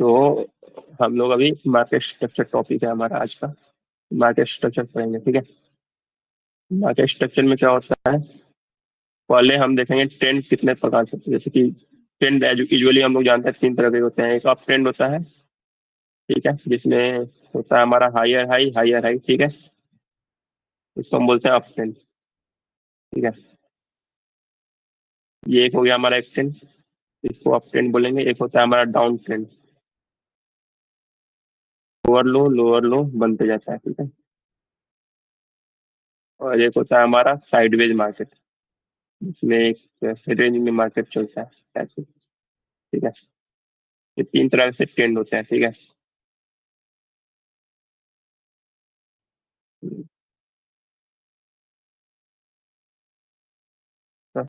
तो हम लोग अभी मार्केट स्ट्रक्चर टॉपिक है हमारा आज का। मार्केट स्ट्रक्चर पढ़ेंगे, ठीक है। मार्केट स्ट्रक्चर में क्या होता है, पहले हम देखेंगे ट्रेंड कितने प्रकार से होते हैं। जैसे कि ट्रेंड यूजुअली हम लोग जानते हैं 3 तरह के होते हैं। एक अप ट्रेंड होता है, ठीक है, जिसमें होता है हमारा हायर हाई हायर हाई, ठीक है, इसको हम बोलते हैं अप ट्रेंड, ठीक है। ये एक हो गया हमारा एक ट्रेंड, इसको अप ट्रेंड बोलेंगे। एक होता है हमारा डाउन ट्रेंड, लोअर लो बनते जाता है, ठीक है। और एक होता है हमारा साइडवेज मार्केट, जिसमें एक रेंज में मार्केट चलता है ऐसे, ठीक है। ये 3 तरह से ट्रेंड होते हैं, ठीक है। हाँ,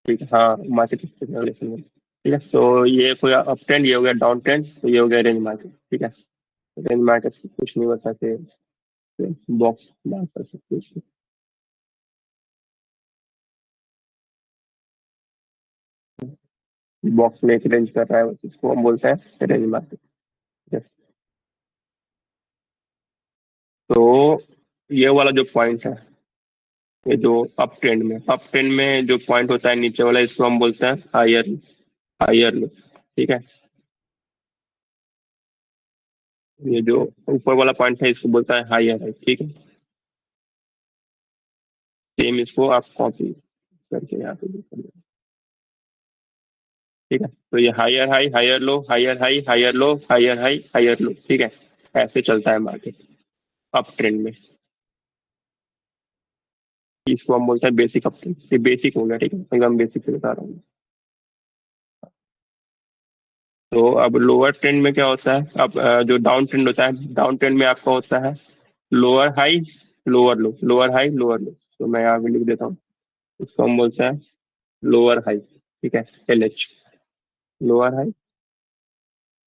ठीक है, हाँ, मार्केट स्पेकुलेशन में, ठीक है। तो ये हो गया अप ट्रेंड, ये हो गया डाउन ट्रेंड, तो ये हो गया रेंज मार्केट, ठीक है। रेंज मार्केट कुछ नहीं बता के बॉक्स डाल कर सकते हैं। बॉक्स में एक रेंज कर रहा है, इसको हम बोलते हैं रेंज मार्केट, ठीक है। तो ये वाला जो पॉइंट है, ये जो अप ट्रेंड में जो पॉइंट होता है नीचे वाला, इसको हम बोलते हैं हायर हायर लो, ठीक है। ये जो ऊपर वाला पॉइंट है, इसको बोलता है हायर हाई, ठीक है। सेम इसको आप कॉपी करके यहाँ पे कर दो, ठीक है। तो ये higher high higher low higher high higher low higher high higher low, ठीक है। ऐसे चलता है मार्केट अप ट्रेंड में। इसको हम बोलते हैं बेसिक अप ट्रेंड। ये बेसिक हो गया, ठीक है, एकदम बेसिक से बता रहा हूँ। तो अब लोअर ट्रेंड में क्या होता है, अब जो डाउन ट्रेंड होता है, डाउन ट्रेंड में आपका होता है lower high lower high lower लो। तो मैं यहाँ पे लिख देता हूँ, इसको हम बोलते हैं लोअर हाई, ठीक है, LH, लोअर हाई।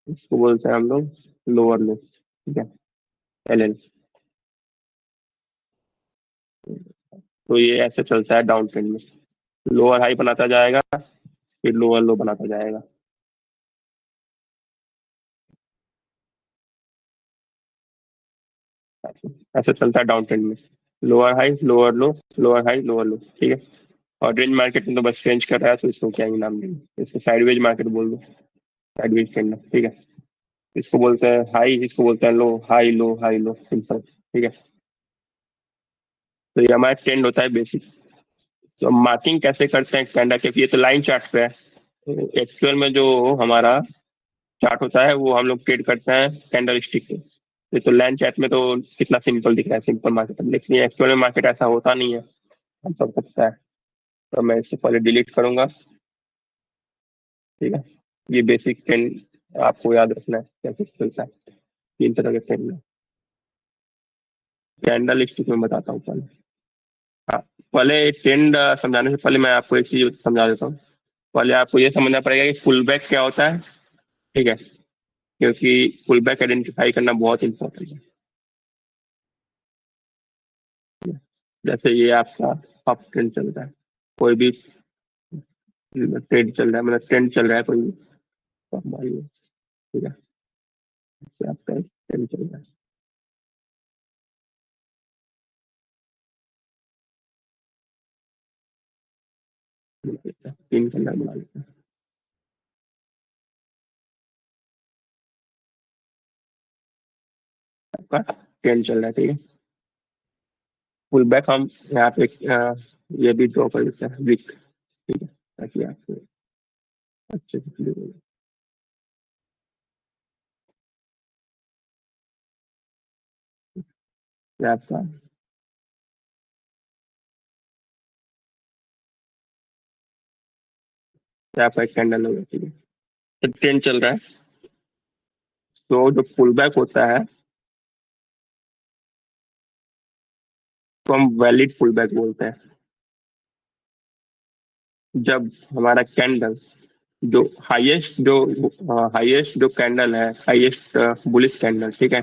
इसको बोलते हैं हम लोग लोअर लो, ठीक है, LL। तो ये ऐसे चलता है डाउन ट्रेंड में, लोअर हाई बनाता जाएगा, फिर लोअर लो बनाता जाएगा। ऐसे ऐसे चलता है डाउन ट्रेंड में, lower high lower low lower high lower low, ठीक है। और रेंज मार्केट में तो बस रेंज कर रहा है, तो इसको क्या ही नाम देंगे, इसको साइडवेज मार्केट बोल दो, साइडवेज ट्रेंड, ठीक है। इसको बोलते हैं हाई, इसको बोलते हैं लो हाई लो, सिंपल, ठीक है। तो ये हमारा ट्रेंड होता है बेसिक। तो मार्किंग कैसे करते हैं कैंडल के, ये तो लाइन चार्ट पे है। एक्चुअल में जो हमारा चार्ट होता है वो हम लोग ट्रेड करते हैं कैंडल स्टिक पे। ये तो लाइन चार्ट में तो कितना सिंपल दिख रहा है, सिंपल मार्केट, लेकिन एक्चुअल में मार्केट ऐसा होता नहीं है, हम सबको पता है। तो मैं इससे पहले डिलीट करूंगा, ठीक है। ये बेसिक ट्रेंड आपको याद रखना है कैसे चलता है, 3 तरह के ट्रेंड में। कैंडल स्टिक में बताता हूँ पहले। हाँ, पहले ट्रेंड समझाने से पहले मैं आपको एक चीज समझा देता हूँ। पहले आपको ये समझना पड़ेगा कि पुल बैक क्या होता है, ठीक है, क्योंकि पुल बैक आइडेंटिफाई करना बहुत इंपॉर्टेंट है। जैसे ये आपका अप ट्रेंड चल रहा है, कोई भी ट्रेंड चल रहा है, मतलब ट्रेंड चल रहा है कोई भी, तो हमारी, ठीक है, जैसे आपका ट्रेंड चल रहा है, तीन कलर बना लेते हैं, आपका ट्रेंड चल रहा है, ठीक है। पुल बैक हम यहाँ पे ये भी ड्रॉ कर लेते हैं विक, ठीक है, ताकि आपको अच्छे से क्लियर हो जाए। आपका आपका एक कैंडल होगा, ठीक है। तो ट्रेंड चल रहा है, तो जो पुल बैक होता है तो हम वैलिड पुल बैक बोलते हैं। जब हमारा कैंडल जो हाईएस्ट जो कैंडल है, हाईएस्ट बुलिश कैंडल, ठीक है,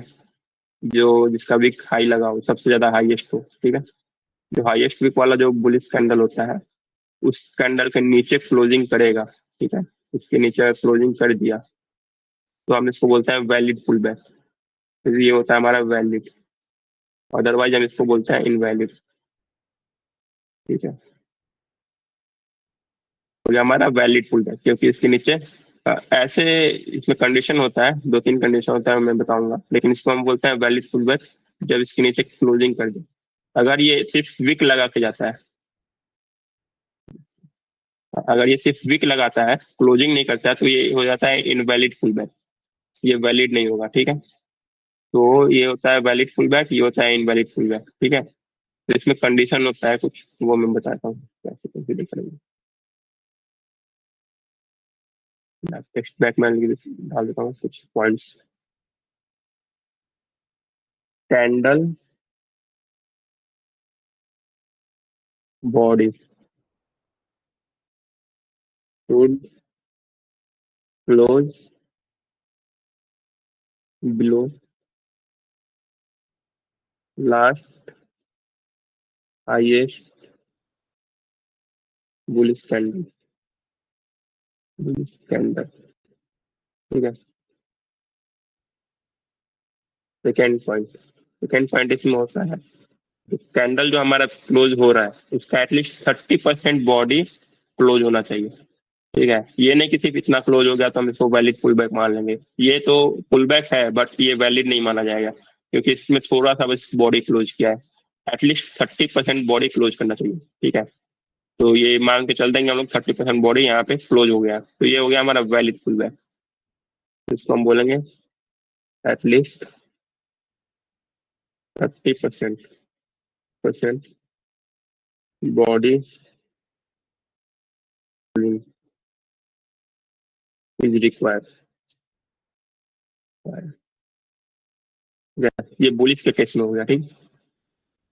जो जिसका विक हाई लगा हो, सबसे ज्यादा हाईएस्ट हो, ठीक है, जो हाईएस्ट विक वाला जो बुलिश कैंडल होता है, उस कैंडल के नीचे क्लोजिंग करेगा, ठीक है, उसके नीचे क्लोजिंग कर दिया, तो हम इसको बोलते हैं वैलिड पुल बैक। फिर ये होता है हमारा वैलिड, अदरवाइज हम इसको बोलते हैं इनवैलिड। ठीक है, हो गया हमारा वैलिड पुल बैक, क्योंकि इसके नीचे ऐसे इसमें कंडीशन होता है, दो तीन कंडीशन होता है, मैं बताऊंगा, लेकिन इसको हम बोलते हैं वैलिड पुल बैक जब इसके नीचे क्लोजिंग कर दे। अगर ये सिर्फ विक लगा के जाता है, अगर ये सिर्फ विक लगाता है, क्लोजिंग नहीं करता है, तो ये हो जाता है इनवैलिड पुल बैक, ये वैलिड नहीं होगा। ठीक है, तो ये होता है वैलिड पुल बैक, ये होता है इनवैलिड पुल बैक। ठीक है, तो इसमें कंडीशन होता है कुछ, वो मैं बताता हूँ कैसे कंसीडर करेंगे। टेक्स्ट बैक में डाल देता हूँ कुछ points. Candle body should close below last highest bullish candle, bullish candle. ठीक है, सेकेंड पॉइंट इसमें होता है, कैंडल जो हमारा क्लोज हो रहा है उसका एटलीस्ट 30% बॉडी क्लोज होना चाहिए। ठीक है, ये नहीं कि सिर्फ इतना क्लोज हो गया तो हम इसको वैलिड पुल बैक मान लेंगे, ये तो पुल बैक है बट ये वैलिड नहीं माना जाएगा, क्योंकि इसमें थोड़ा सा बस बॉडी क्लोज किया है, एटलीस्ट 30% बॉडी क्लोज करना चाहिए। ठीक है, तो ये मान के चल देंगे हम लोग 30% बॉडी यहाँ पे क्लोज हो गया, तो ये हो गया हमारा वैलिड पुल बैक। इसको हम बोलेंगे एटलीस्ट 30% बॉडी इज रिक्वायर्ड। ये बुलिश के केस में हो गया। ठीक,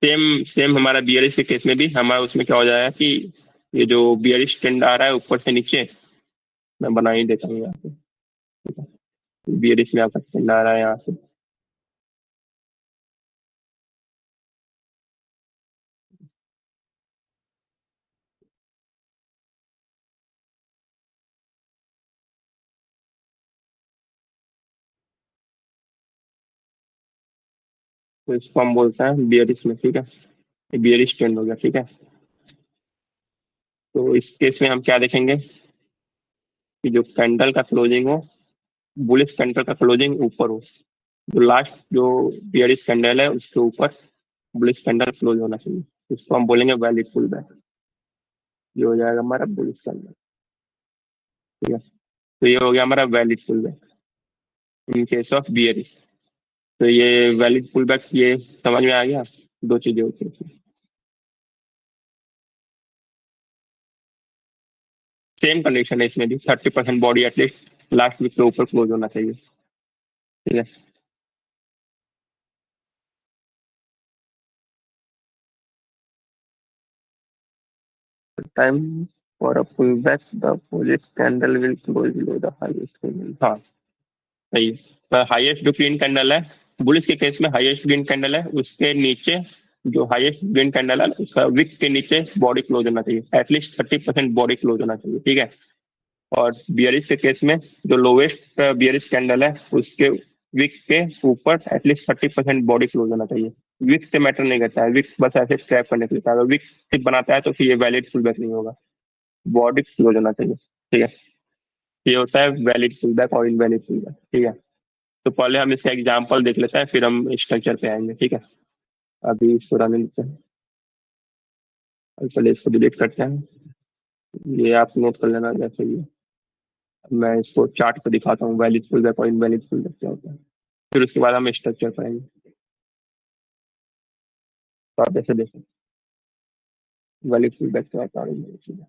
सेम सेम हमारा बियरिश के केस में भी हमारा उसमें क्या हो जाएगा कि ये जो बियरिश ट्रेंड आ रहा है ऊपर से नीचे, मैं बना ही देता हूँ यहाँ पे। बियरिश में आपका ट्रेंड आ रहा है यहाँ से, तो इसको हम बोलते हैं बियरिश में। ठीक है, ये बियरिश ट्रेंड हो गया। ठीक है, तो इस केस में हम क्या देखेंगे कि जो कैंडल का क्लोजिंग हो, बुलिश कैंडल का क्लोजिंग ऊपर हो, जो लास्ट जो बियरिश कैंडल है उसके ऊपर बुलिश कैंडल क्लोज होना चाहिए, इसको हम बोलेंगे वैलिड पुल बैक। ये हो जाएगा हमारा बुलिश कैंडल। ठीक है, तो ये हो गया हमारा valid pull back in case of bearish. तो ये वैलिड पुल बैक ये समझ में आ गया, दो चीजें होती हैं। सेम कंडीशन है इसमें भी, 30% बॉडी एटलीस्ट लास्ट वीक के ऊपर क्लोज होना चाहिए। ठीक है, time for a pull back the opposite candle will close below the highest candle. हाँ सही है, हाईएस्ट जो ग्रीन कैंडल है, बुलिस के केस में हाईएस्ट ग्रीन कैंडल है उसके नीचे, जो हाईएस्ट ग्रीन कैंडल है उसका विक के नीचे बॉडी क्लोज होना चाहिए, एटलीस्ट 30% बॉडी क्लोज होना चाहिए। ठीक है, और बियरिश के केस में जो लोवेस्ट बियरिश कैंडल है उसके विक के ऊपर एटलीस्ट 30% बॉडी क्लोज होना चाहिए। विक से मैटर नहीं करता है, विक बस ऐसे ट्रैप करने के लिए, अगर विक सिर्फ बनाता है तो फिर ये वैलिड फुल बैक नहीं होगा, बॉडी क्लोज होना चाहिए। ठीक है, ये होता है वैलिड फुल बैक और इनवैलिड फुल बैक। ठीक है, तो पहले हम इसका एग्जाम्पल देख लेते हैं, फिर हम स्ट्रक्चर पे आएंगे। ठीक है, अभी इसको रन लेते हैं और पहले इसको डिलीट करते हैं। ये आप नोट कर लेना जैसे ये, मैं इसको चार्ट पे दिखाता हूँ वैलिड फुल बैक और इनवैलिड फुल बैक क्या होता है, फिर उसके बाद हम स्ट्रक्चर पर आएंगे। तो आप जैसे देखें वैलिड फुल बैक क्या होता है और invalid feedback।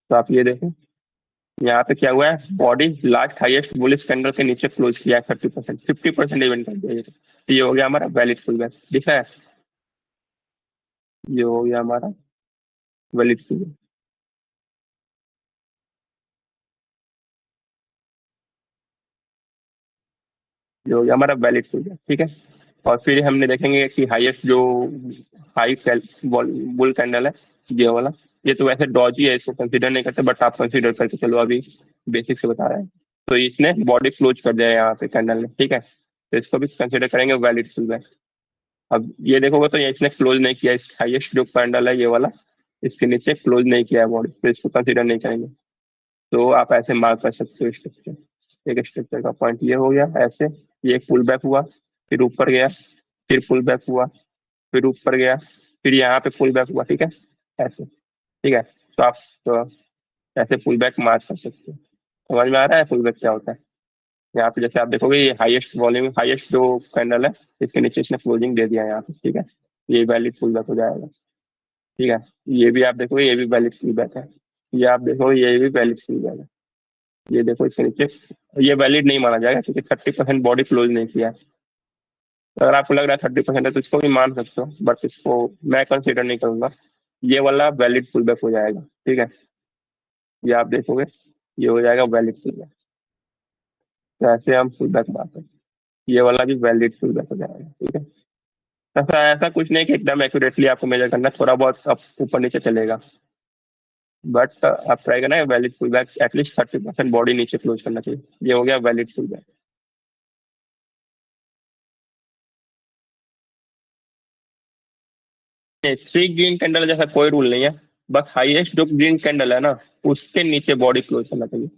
तो आप ये देखें, यहाँ पे क्या हुआ है, body last highest bullish candle के नीचे क्लोज किया है 30%, 50% इवेंट कर दिया, तो ये हो गया हमारा वैलिड फुल बैक। दिखा है, ये हो गया हमारा वैलिड फुल बैक, ये हो गया हमारा वैलिड फुल बैक। ठीक है, और फिर हमने देखेंगे कि हाईएस्ट जो हाई बुल कैंडल है, ये वाला, ये तो वैसे डॉजी है, इसको कंसीडर नहीं करते, बट आप कंसीडर करके चलो, अभी बेसिक से बता रहे हैं। तो इसने बॉडी क्लोज कर दिया यहाँ पे कैंडल ने, ठीक है, तो इसको भी कंसिडर करेंगे वैलिड पुल बैक। अब ये देखोगे तो ये इसने क्लोज नहीं किया, इस हाईएस्ट जो कैंडल है ये वाला, इसके नीचे क्लोज नहीं किया है बॉडी, तो इसको कंसिडर नहीं करेंगे। तो आप ऐसे मार्क कर सकते हो स्ट्रक्चर। एक स्ट्रक्चर का पॉइंट ये हो गया ऐसे, ये एक पुल बैक हुआ, फिर ऊपर गया, फिर पुल बैक हुआ, फिर ऊपर गया, फिर यहाँ पे पुल बैक हुआ, ठीक है, ऐसे, ठीक है। तो आप तो ऐसे पुल बैक मार्क कर सकते हो। समझ में आ रहा है पुल बैक क्या होता है? यहाँ पे जैसे आप देखोगे ये हाईएस्ट वॉल्यूम, हाईएस्ट जो कैंडल है, इसके नीचे इसने क्लोजिंग दे दिया है यहाँ पे, ठीक है, ये वैलिड पुल बैक हो जाएगा, ठीक है। ये भी आप देखोगे ये भी वैलिड पुल बैक है, ये आप देखो ये भी वैलिड पुल बैक है, ये देखो इसके नीचे, ये वैलिड नहीं माना जाएगा क्योंकि 30% बॉडी क्लोज नहीं किया है। तो अगर आपको लग रहा है 30% है तो इसको भी मान सकते हो, बट इसको मैं कंसिडर नहीं करूंगा। ये वाला वैलिड पुल बैक हो जाएगा, ठीक है, ये आप देखोगे ये हो जाएगा वैलिड पुल बैक। तो ऐसे हम पुल बैक बात हैं, ये वाला भी वैलिड पुल बैक हो जाएगा, ठीक है। ऐसा ऐसा कुछ नहीं कि एकदम एक्यूरेटली आपको मेजर करना, थोड़ा बहुत अब ऊपर नीचे चलेगा, बट आप ट्राई करना है valid pull back, at least 30% body नीचे क्लोज करना चाहिए। ये हो गया valid pull back. 3 green candle जैसा कोई रूल नहीं है, बस हाईएस्ट जो ग्रीन कैंडल है ना, उसके नीचे बॉडी क्लोज करना चाहिए,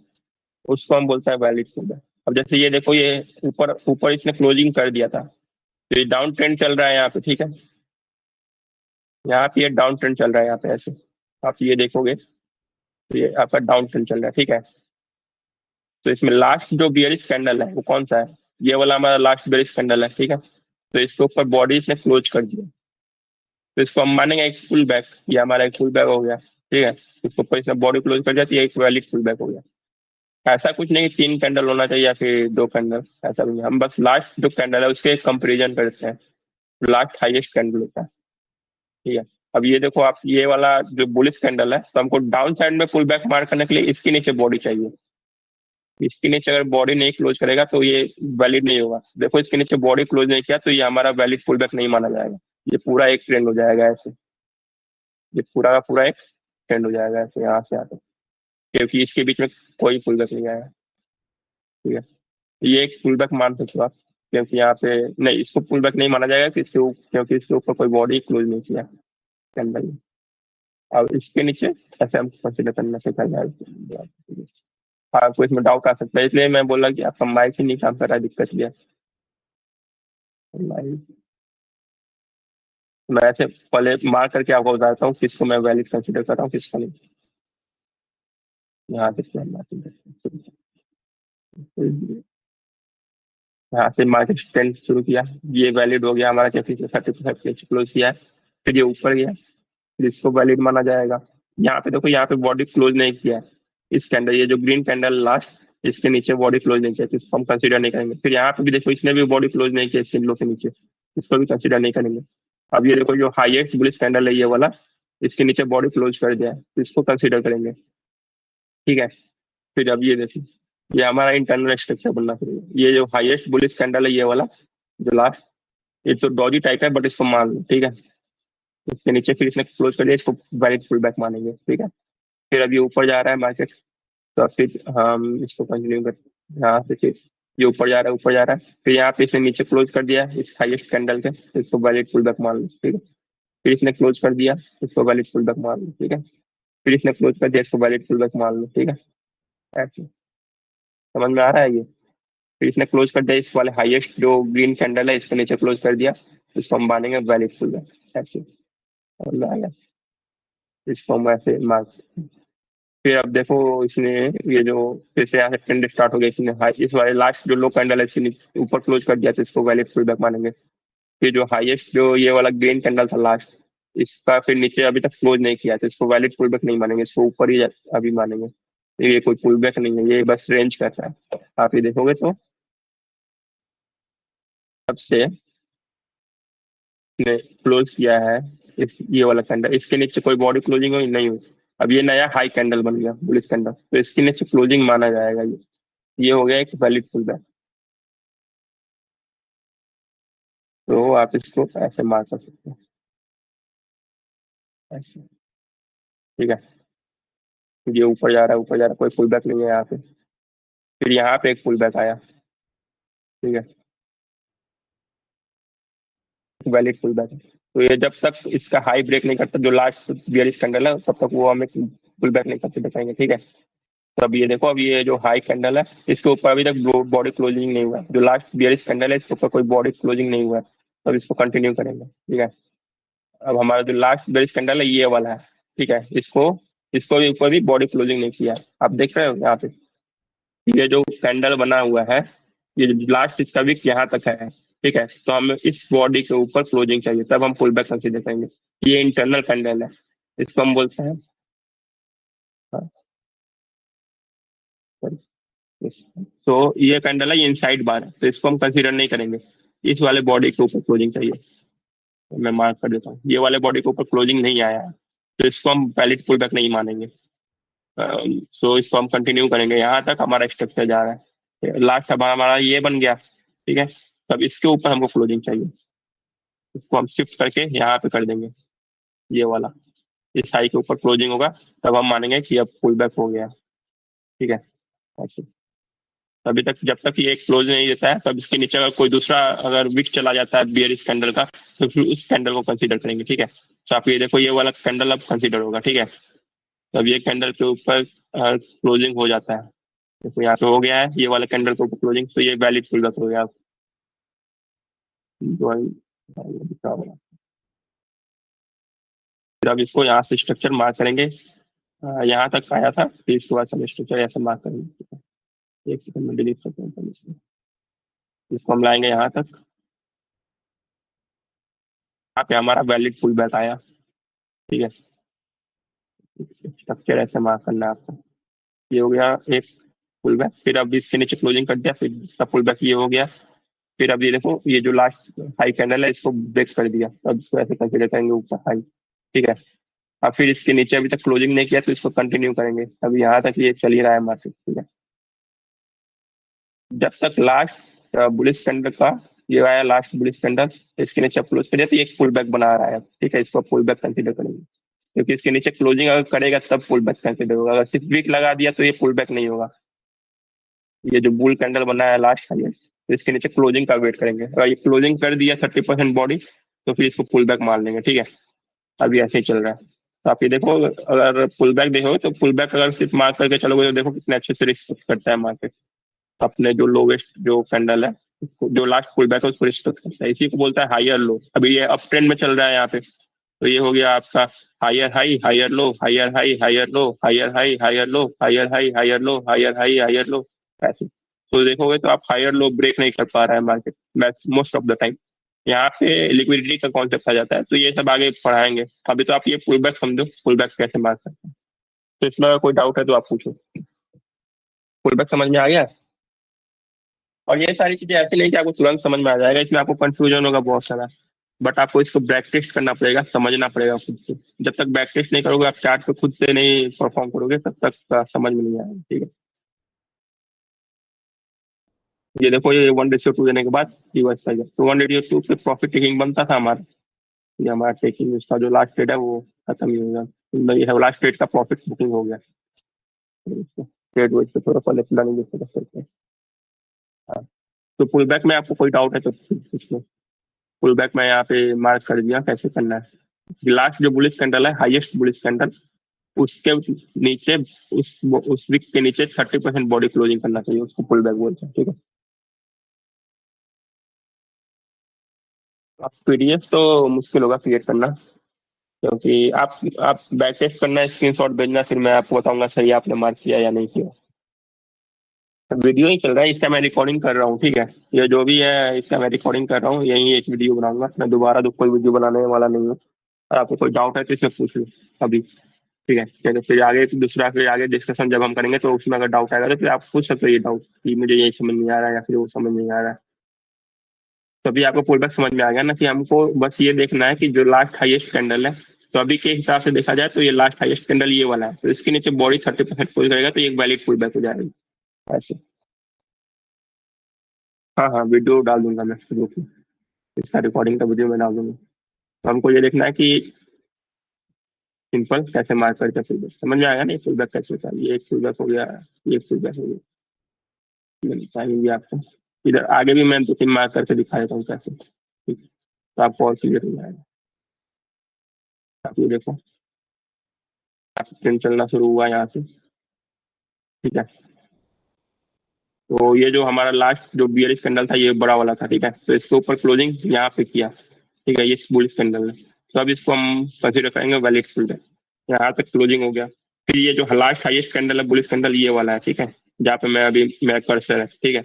उसको हम बोलते हैं वैलिड पुल बैक। अब जैसे ये देखो ये ऊपर ऊपर इसने क्लोजिंग कर दिया था, तो ये डाउन ट्रेंड चल रहा है यहाँ पे, ठीक है, यहाँ पे ये डाउन ट्रेंड चल रहा है यहाँ पे ऐसे, आप ये देखोगे तो ये आपका डाउन ट्रेंड चल रहा है, ठीक है। तो इसमें लास्ट जो बियरिश कैंडल है वो कौन सा है? ये वाला हमारा लास्ट बियरिश कैंडल है, ठीक है। तो इसके ऊपर बॉडी इसने क्लोज कर दिया, तो इसको हम मानेंगे एक फुल बैक, ये हमारा एक फुल बैक हो गया, ठीक है। इसको ऊपर इसने बॉडी क्लोज कर दिया तो ये एक वैलिड फुल बैक हो गया। ऐसा कुछ नहीं कि 3 कैंडल होना चाहिए या फिर 2 कैंडल, ऐसा नहीं है। हम बस लास्ट जो कैंडल है उसके कंपेरिजन करते हैं, लास्ट हाईएस्ट कैंडल होता है, ठीक है। अब ये देखो आप ये वाला जो बुलिश कैंडल है, तो हमको डाउन साइड में पुल बैक मार्क करने के लिए इसके नीचे बॉडी चाहिए। इसके नीचे अगर बॉडी नहीं क्लोज करेगा तो ये वैलिड नहीं होगा। देखो इसके नीचे बॉडी क्लोज नहीं किया तो ये हमारा वैलिड पुल बैक नहीं माना जाएगा, ये पूरा एक ट्रेंड हो जाएगा ऐसे, ये पूरा का पूरा एक ट्रेंड हो जाएगा ऐसे यहाँ से आते, क्योंकि इसके बीच में कोई पुल बैक नहीं आएगा, ठीक है। ये एक पुल बैक मान सकते हो आप, क्योंकि यहाँ पे नहीं, इसको पुल बैक नहीं माना जाएगा क्योंकि इसके ऊपर कोई बॉडी क्लोज नहीं किया कैंडल। अब इसके नीचे ऐसे हम कंसिडर करना सीखा जाए। आपको इसमें डाउट आ सकता है, इसलिए मैं बोला कि आपका माइक ही नहीं काम कर रहा है, दिक्कत ये है माइक। मैं ऐसे पहले मार्क करके आपको बताता हूँ किसको मैं वैलिड कंसिडर कर रहा हूँ किसको नहीं। यहाँ से यहाँ से मार्केट ट्रेंड शुरू किया, ये वैलिड हो गया हमारा क्योंकि 30% क्लोज किया है, फिर ये ऊपर गया, फिर इसको वैलिड माना जाएगा। यहाँ पे देखो यहाँ पे बॉडी क्लोज नहीं किया है, इस कैंडल ये जो ग्रीन कैंडल लास्ट, इसके नीचे बॉडी क्लोज नहीं किया तो इसको हम कंसिडर नहीं करेंगे। फिर यहाँ पे भी देखो इसने भी बॉडी क्लोज नहीं किया इसके लो के नीचे, इसको भी कंसिडर नहीं करेंगे। अब ये देखो जो हाईएस्ट बुलिश कैंडल है ये वाला, इसके नीचे बॉडी क्लोज कर दिया है तो इसको कंसिडर करेंगे, ठीक है। फिर अब ये देखिए ये हमारा इंटरनल स्ट्रक्चर बनना चाहिए, ये जो हाईएस्ट बुलिश कैंडल है ये वाला जो लास्ट, ये तो डॉजी टाइप है बट इसको मान लो, ठीक है। इसके नीचे फिर इसने क्लोज कर दिया, इसको वैलिड पुल बैक मानेंगे, ठीक है। फिर अब ये ऊपर जा रहा है मार्केट, तो फिर हम इसको कंटिन्यू कर, यहाँ से फिर ये ऊपर जा रहा है, ऊपर जा रहा है, फिर यहाँ पे इसने नीचे क्लोज कर दिया इस हाईएस्ट कैंडल के, तो इसको वैलिड पुल बैक मान लो, ठीक है। फिर इसने क्लोज कर दिया, इसको वैलिड पुल बैक मान लो, ठीक है। फिर इसने क्लोज कर दिया, इसको वैलिड पुल बैक मान लो, ठीक है। ऐसे समझ में आ रहा है ये? फिर इसने क्लोज कर दिया, इस वाले हाईएस्ट जो ग्रीन कैंडल है इसको नीचे क्लोज कर दिया, इसको हम मानेंगे वैलिड पुल बैक, ऐसे समझ में आ गया? इसको हम ऐसे मार्क। फिर अब देखो इसने ये जो फिर से यहाँ से ट्रेंड स्टार्ट हो गया, इसने हाई इस वाले लास्ट जो लो कैंडल है इसने ऊपर क्लोज कर दिया तो इसको वैलिड पुल बैक मानेंगे। फिर जो हाईएस्ट जो ये वाला ग्रीन कैंडल था लास्ट, इसका फिर नीचे अभी तक क्लोज नहीं किया तो इसको वैलिड पुल बैक नहीं मानेंगे, इसको ऊपर ही अभी मानेंगे। ये कोई पुल बैक नहीं है, ये बस रेंज कर रहा है। आप ये देखोगे तो सबसे ने क्लोज किया है ये वाला कैंडल, इसके नीचे कोई बॉडी क्लोजिंग हुई नहीं हुई। अब ये नया हाई कैंडल बन गया बुलिश कैंडल, तो इसके नीचे क्लोजिंग माना जाएगा ये हो गया एक वैलिड पुल बैक। तो आप इसको ऐसे मार कर सकते हैं, ऐसे, ठीक है। ये ऊपर जा रहा है, ऊपर जा रहा है, कोई पुल बैक नहीं है यहाँ पे। फिर यहाँ पे एक पुल बैक आया। ठीक है, वैलिड पुल बैक है। तो ये जब तक इसका हाई ब्रेक नहीं करता, जो लास्ट बियरिश कैंडल है, तब तक वो हमें पुल बैक नहीं करते दिखाएंगे। ठीक है, तो अब ये देखो, अब ये जो हाई कैंडल है, इसके ऊपर अभी तक बॉडी क्लोजिंग नहीं हुआ है। जो लास्ट बियरिश कैंडल है, इसके ऊपर कोई बॉडी क्लोजिंग नहीं हुआ है। तो अब इसको कंटिन्यू करेंगे। ठीक है, अब हमारा जो लास्ट बेरिश कैंडल है ये वाला है। ठीक है, इसको इसको भी ऊपर भी बॉडी क्लोजिंग नहीं किया है। आप देख रहे हो यहाँ पे ये जो कैंडल बना हुआ है, ये लास्ट इसका विक यहाँ तक है। ठीक है, तो हमें इस बॉडी के ऊपर क्लोजिंग चाहिए, तब हम पुल बैक कंसीडर करेंगे। ये इंटरनल कैंडल है, इसको हम बोलते हैं। हाँ, सो ये कैंडल है, ये इनसाइड बार है, तो इसको हम कंसीडर नहीं करेंगे। इस वाले बॉडी के ऊपर क्लोजिंग चाहिए। तो मैं मार्क कर देता हूँ, ये वाले बॉडी के ऊपर क्लोजिंग नहीं आया है, तो इसको हम वैलिड पुल बैक नहीं मानेंगे। सो इसको हम कंटिन्यू करेंगे, यहाँ तक हमारा स्ट्रक्चर जा रहा है। लास्ट अब हमारा ये बन गया। ठीक है, तब इसके ऊपर हमको क्लोजिंग चाहिए। इसको हम शिफ्ट करके यहाँ पे कर देंगे, ये वाला। इस हाई के ऊपर क्लोजिंग होगा, तब हम मानेंगे कि अब पुल बैक हो गया। ठीक है, ऐसे। अभी तक जब तक ये क्लोज नहीं देता है, तब इसके नीचे अगर कोई दूसरा अगर विक चला जाता है बियरिश कैंडल का, तो फिर उस कैंडल को कंसीडर करेंगे। ठीक है, तो आप ये देखो, ये वाला कैंडल अब कंसीडर होगा। ठीक है, तब ये कैंडल के ऊपर क्लोजिंग हो जाता है। देखो यहाँ पे हो गया है ये वाला कैंडल के ऊपर क्लोजिंग, तो ये वैलिड पुल बैक हो गया। फिर अब इसको यहाँ से स्ट्रक्चर मार्क करेंगे। यहाँ तक आया था, फिर इसके बाद हम स्ट्रक्चर ऐसे मार्क करेंगे। एक सेकंड में डिलीट करते हैं पहले इसको हम लाएंगे यहाँ तक। यहाँ पे हमारा वैलिड पुल बैक आया। ठीक है, स्ट्रक्चर ऐसे मार्क करना है आपको। ये हो गया एक पुल बैक। फिर अब इसके नीचे क्लोजिंग कर दिया, फिर इसका पुल बैक ये हो गया। फिर अब ये देखो, ये जो लास्ट हाई कैंडल है, इसको ब्रेक कर दिया, अब इसको ऐसे कंसिडर करेंगे ऊपर हाई। ठीक है, अब फिर इसके नीचे अभी तक क्लोजिंग नहीं किया, तो इसको कंटिन्यू करेंगे। अभी यहाँ तक ये चल ही रहा है मार्केट। ठीक है, जब तक लास्ट बुलिश कैंडल का ये आया, लास्ट बुलिश कैंडल, इसके नीचे क्लोज करिए, तो ये एक पुल बैक बना रहा है। ठीक है, इसको पुल बैक कंसिडर करेंगे, क्योंकि इसके नीचे क्लोजिंग अगर करेगा तब पुल बैक कंसिडर होगा। अगर सिर्फ वीक लगा दिया तो ये पुल बैक नहीं होगा। ये जो बुल कैंडल बना है लास्ट हाईएस्ट, तो इसके नीचे क्लोजिंग का वेट करेंगे। अगर ये क्लोजिंग कर दिया 30% बॉडी, तो फिर इसको पुल बैक मान लेंगे। ठीक है, अभी ऐसे ही चल रहा है। तो आप ये देखो, अगर पुल बैक देखोगे, तो पुल बैक अगर सिर्फ मार्क करके चलोगे, तो देखो कितने अच्छे से रिस्पेक्ट करता है मार्केट अपने जो लोवेस्ट जो कैंडल है, जो लास्ट पुल बैक है उसको रिस्पेक्ट करता है। इसी को बोलता है हायर लो। अभी ये अप ट्रेंड में चल रहा है यहाँ पे, तो ये हो गया आपका higher high, higher low, higher high, higher low, higher high, higher low, higher high, higher low, higher high, higher low, ऐसे। तो देखोगे तो आप हायर लो ब्रेक नहीं कर पा रहा है market most of the time. यहाँ पे लिक्विडिटी का कॉन्सेप्ट आ जाता है, तो ये सब आगे पढ़ाएंगे। अभी तो आप ये पुल बैक समझो, पुल बैक कैसे मार सकते हैं। तो इसमें अगर कोई डाउट है तो आप पूछो। पुल बैक समझ में आ गया? और ये सारी चीजें ऐसी नहीं कि आपको तुरंत समझ में आ जाएगा, इसमें आपको कंफ्यूजन होगा बहुत सारा। बट आपको इसको बैक टेस्ट करना पड़ेगा, समझना पड़ेगा खुद से। जब तक बैक टेस्ट नहीं करोगे, आप चार्ट पे खुद से नहीं परफॉर्म करोगे, तब तक समझ में नहीं आएगा। ठीक है, ये देखो, ये 1:2 देने के बाद रिवर्स कर गया, तो 1:2 पे प्रॉफिट टेकिंग बनता था हमारा। ये हमारा टेकिंग उसका जो लास्ट ट्रेड है वो खत्म ही हो गया। ये लास्ट ट्रेड का प्रॉफिट बुकिंग हो गया। ट्रेड वेट पे थोड़ा पहले प्लानिंग कर सकते हैं। हाँ, तो पुल बैक में आपको कोई डाउट है तो पूछ लो। पुल बैक में यहाँ पे मार्क कर दिया कैसे करना है। लास्ट जो बुलिश कैंडल है, हाईएस्ट बुलिश कैंडल, उसके नीचे, उस विक के नीचे 30% बॉडी क्लोजिंग करना चाहिए, उसको पुल बैक बोलते हैं। ठीक है, आप पीडीएफ तो मुश्किल होगा क्रिएट करना, क्योंकि आप बैक टेस्ट करना, स्क्रीनशॉट भेजना, फिर मैं आपको बताऊंगा सही आपने मार्क किया या नहीं किया। वीडियो ही चल रहा है, इसका मैं रिकॉर्डिंग कर रहा हूँ। ठीक है, ये जो भी है इसका मैं रिकॉर्डिंग कर रहा हूँ, यही एक वीडियो बनाऊंगा, मैं दोबारा तो कोई वीडियो बनाने वाला नहीं हूँ। और आपको कोई डाउट है तो इसमें पूछ लो अभी। ठीक है, चलो फिर आगे दूसरा, फिर आगे डिस्कशन जब हम करेंगे, तो उसमें अगर डाउट आएगा तो फिर आप पूछ सकते हो ये डाउट, कि मुझे ये समझ नहीं आ रहा है या फिर वो समझ नहीं आ रहा है। तो अभी आपको पुल बैक समझ में आ गया ना, कि हमको बस ये देखना है कि जो लास्ट हाईएस्ट कैंडल है, तो अभी के हिसाब से देखा जाए तो ये लास्ट हाईएस्ट कैंडल ये वाला है, तो इसके नीचे बॉडी 30% पुल करेगा, तो ये एक वैलिड पुल बैक हो जाएगी ऐसे। हाँ हाँ, वीडियो डाल दूंगा मैं ग्रुप में, इसका रिकॉर्डिंग का वीडियो मैं डाल दूंगा। तो हमको ये देखना है कि सिंपल कैसे मार्क करके पुल बैक समझ में आएगा ना, पुल बैक कैसे होता है। ये एक पुल बैक हो गया, ये एक पुल बैक हो गया। चाहिए आपको। इधर आगे भी मैं 2-3 मार्क करके दिखा देता हूँ कैसे, ठीक है, तो आपको और क्लियर हो जाएगा। आप ये देखो, ट्रेंड चलना शुरू हुआ यहाँ से, ठीक है। तो ये जो हमारा लास्ट जो बियरिश कैंडल था, ये बड़ा वाला था, ठीक है। तो इसके ऊपर क्लोजिंग यहाँ पे किया, ठीक है, ये बुलिश कैंडल है। तो अब इसको हम कंसिडर करेंगे वैलिड फुल डे। यहाँ तक क्लोजिंग हो गया। फिर ये जो लास्ट हाईएस्ट कैंडल है बुलिश कैंडल, ये वाला है, ठीक है, जहाँ पे मैं अभी मेरा कर्सर है, ठीक है।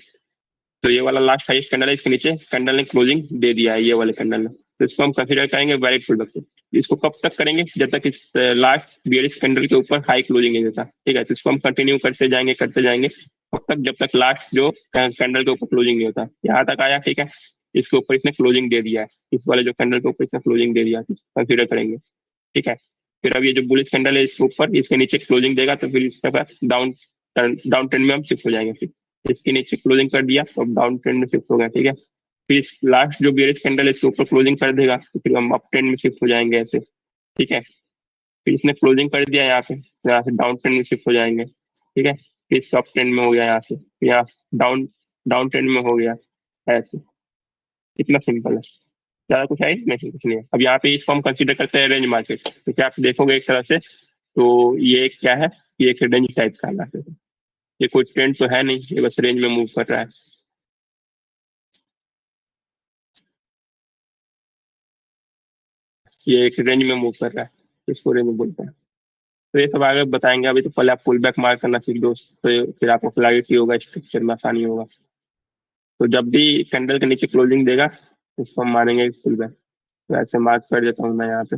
तो ये वाला लास्ट हाईएस्ट कैंडल है, इसके नीचे कैंडल ने क्लोजिंग दे दिया है, ये वाले कैंडल ने। तो इसको हम कंसिडर करेंगे वैलिड फुल डे। इसको कब तक करेंगे, जब तक इस लास्ट बियरिश कैंडल के ऊपर हाई क्लोजिंग है जैसा, ठीक है। तो इसको हम कंटिन्यू करते जाएंगे तब तक जब तक लास्ट जो कैंडल के ऊपर क्लोजिंग नहीं होता। यहाँ तक आया, ठीक है, इसके ऊपर इसने क्लोजिंग दे दिया है, इस वाले जो कैंडल के ऊपर इसने क्लोजिंग दे दिया है, कंसिडर करेंगे, ठीक है। फिर अब ये जो बुलिश कैंडल है इसके ऊपर इसके नीचे क्लोजिंग देगा, तो फिर इसके बाद डाउन डाउन ट्रेंड में हम शिफ्ट हो जाएंगे। फिर इसके नीचे क्लोजिंग कर दिया तो डाउन ट्रेंड में शिफ्ट हो गया, ठीक है। फिर लास्ट जो बियरिश कैंडल है इसके ऊपर क्लोजिंग कर देगा, तो फिर हम अप ट्रेंड में शिफ्ट हो जाएंगे ऐसे, ठीक है। फिर इसने क्लोजिंग कर दिया यहाँ पे, तो यहाँ से डाउन ट्रेंड में शिफ्ट हो जाएंगे, ठीक है। फिर इसका अप ट्रेंड में हो गया यहाँ से, फिर यहाँ डाउन डाउन ट्रेंड में हो गया ऐसे। इतना सिंपल है, ज्यादा कुछ है इसमें, कुछ नहीं है। अब यहाँ पे इसको हम कंसिडर करते हैं रेंज मार्केट, तो क्या आप देखोगे एक तरह से, तो ये क्या है, ये एक रेंज टाइप का है। ये कोई ट्रेंड तो है नहीं, ये बस रेंज में मूव कर रहा है। ये एक रेंज में मूव कर रहा है, इसको रेंज बोलते हैं। तो ये सब आगे बताएंगे, अभी तो पहले आप पुल बैक मार करना सीख दो, तो फिर आपको क्लैरिटी होगा, स्ट्रक्चर में आसानी होगा। तो जब भी कैंडल के नीचे क्लोजिंग देगा, इसको हम मानेंगे पुल बैक। तो ऐसे मार्क कर देता हूँ मैं यहाँ पे।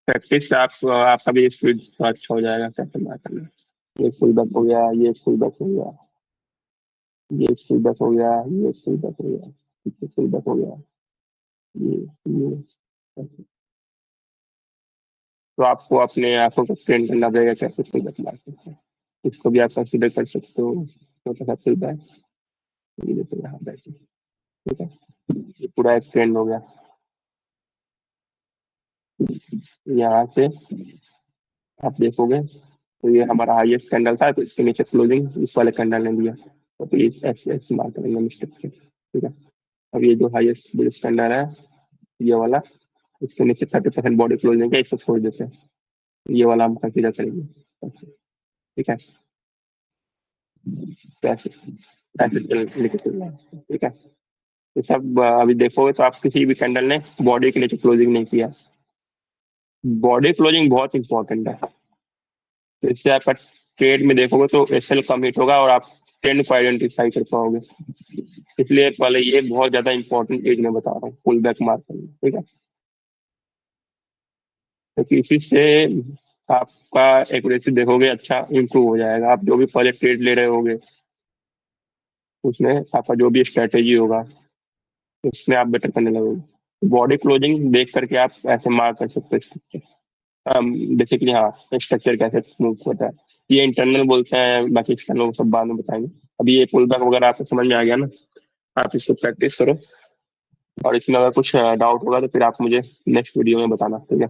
प्रैक्टिस से आप आपका भी स्पीड थोड़ा अच्छा हो जाएगा कैसे मार्क करना। ये फुल बैक हो गया, ये फुल बैक हो गया, ये फुल बैक हो गया, ये फुल बैक हो गया, ये फुल बैक हो गया, ये तो आपको अपने आंखों को ट्रेन करना पड़ेगा कैसे फुल बैक मार सकते हैं। इसको भी आप कंसिडर कर सकते हो, छोटा सा फुल बैक, ये देखो यहाँ बैठे, ठीक है। ये पूरा एक ट्रेंड हो गया। यहाँ से आप देखोगे तो ये हमारा हाईएस्ट कैंडल था, तो इसके नीचे क्लोजिंग इस वाले कैंडल ने दिया, तो प्लीज ऐसे ऐसे मार करेंगे मिस्टेक से, ठीक है। अब ये जो हाईएस्ट बुलिश कैंडल है, ये वाला, इसके नीचे 30% बॉडी क्लोजिंग है, इसको छोड़ देते हैं, ये वाला हम कंसिडर करेंगे, ठीक है। तो ऐसे ऐसे लेके चलना है, ठीक है। तो सब अभी देखोगे तो आप किसी भी कैंडल ने बॉडी के नीचे क्लोजिंग नहीं किया। बॉडी क्लोजिंग बहुत इंपॉर्टेंट है। तो इससे आपका ट्रेड में देखोगे तो एसएल कम हिट होगा और आप ट्रेंड को आइडेंटिफाई कर पाओगे। इसलिए पहले ये बहुत ज्यादा इंपॉर्टेंट चीज मैं बता रहा हूँ, पुल बैक मार्केट, ठीक है। क्योंकि इसी से आपका एक्यूरेसी देखोगे अच्छा इंप्रूव हो जाएगा। आप जो भी पहले ट्रेड ले रहे होगे उसमें आपका जो भी स्ट्रेटेजी होगा उसमें आप बेटर करने लगोगे। बॉडी क्लोजिंग देख करके आप ऐसे मार्क कर सकते हो बेसिकली। हाँ, स्ट्रक्चर कैसे मूव होता है ये इंटरनल बोलते हैं, बाकी एक्सटर्नल सब बाद में बताएंगे। अभी ये पुल बैक वगैरह आपको समझ में आ गया ना, आप इसको प्रैक्टिस करो, और इसमें अगर कुछ डाउट होगा तो फिर आप मुझे नेक्स्ट वीडियो में बताना, ठीक है,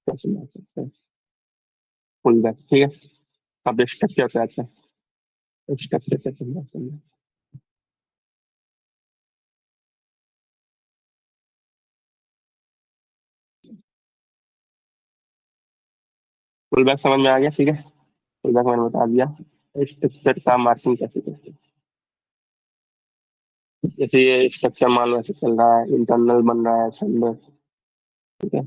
कैसे मार सकते हैं पुल बैक, ठीक है। अब स्ट्रक्चर पे आते हैं, स्ट्रक्चर कैसे मार सकते हैं। पुल बैक समझ में आ गया, ठीक है। पुल बैक मैंने बता दिया, स्ट्रक्चर का मार्किंग कैसे करते हैं। जैसे ये स्ट्रक्चर मान लो ऐसे चल रहा है, इंटरनल बन रहा है संडे, ठीक है।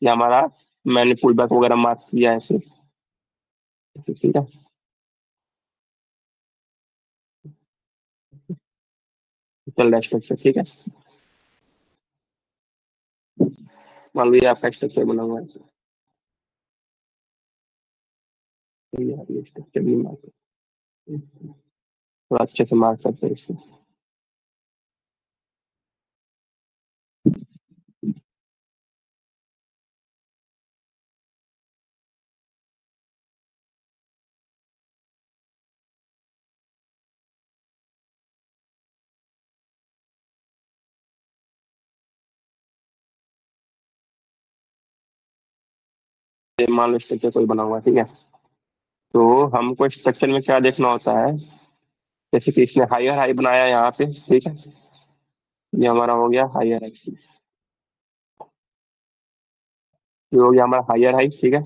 ये हमारा, मैंने पुल बैक वगैरह मार्क किया है ऐसे, ठीक है। चल रहा है स्ट्रक्चर, ठीक है। मान लो ये आपका स्ट्रक्चर बना हुआ है, तो ये स्ट्रक्चर भी मार्क, थोड़ा अच्छे से मार्क करते हैं इसको। ये मान लो स्ट्रक्चर कोई बना हुआ है, ठीक है। तो हमको स्ट्रक्चर में क्या देखना होता है, जैसे कि इसने हायर हाई बनाया यहाँ पे, ठीक है। ये हमारा हो गया हायर हाई, ये हो गया हमारा हायर हाई, ठीक है।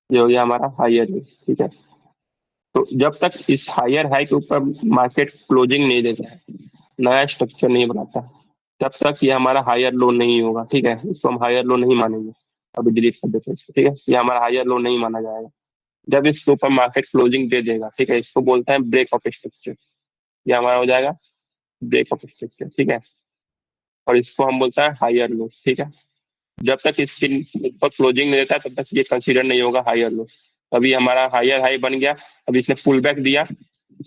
ये हो गया हमारा हायर लो, ठीक है। तो जब तक इस हायर हाई के ऊपर मार्केट क्लोजिंग नहीं देता है, नया स्ट्रक्चर नहीं बनाता, तब तक ये हमारा हायर लो नहीं होगा, ठीक है। इसको हम हायर लो नहीं मानेंगे। अभी डिलीट कर देते हैं इसको, ठीक है। ये हमारा हायर लो नहीं माना जाएगा। जब इसके ऊपर मार्केट क्लोजिंग दे देगा, ठीक है, इसको बोलते हैं ब्रेक ऑफ स्ट्रक्चर। ये हमारा हो जाएगा ब्रेक ऑफ स्ट्रक्चर, ठीक है। और इसको हम बोलते हैं हायर लो, ठीक है। जब तक इसके ऊपर क्लोजिंग नहीं देता तब तक ये कंसीडर नहीं होगा हायर लो। अभी हमारा हायर हाई बन गया। अभी इसने पुल बैक दिया।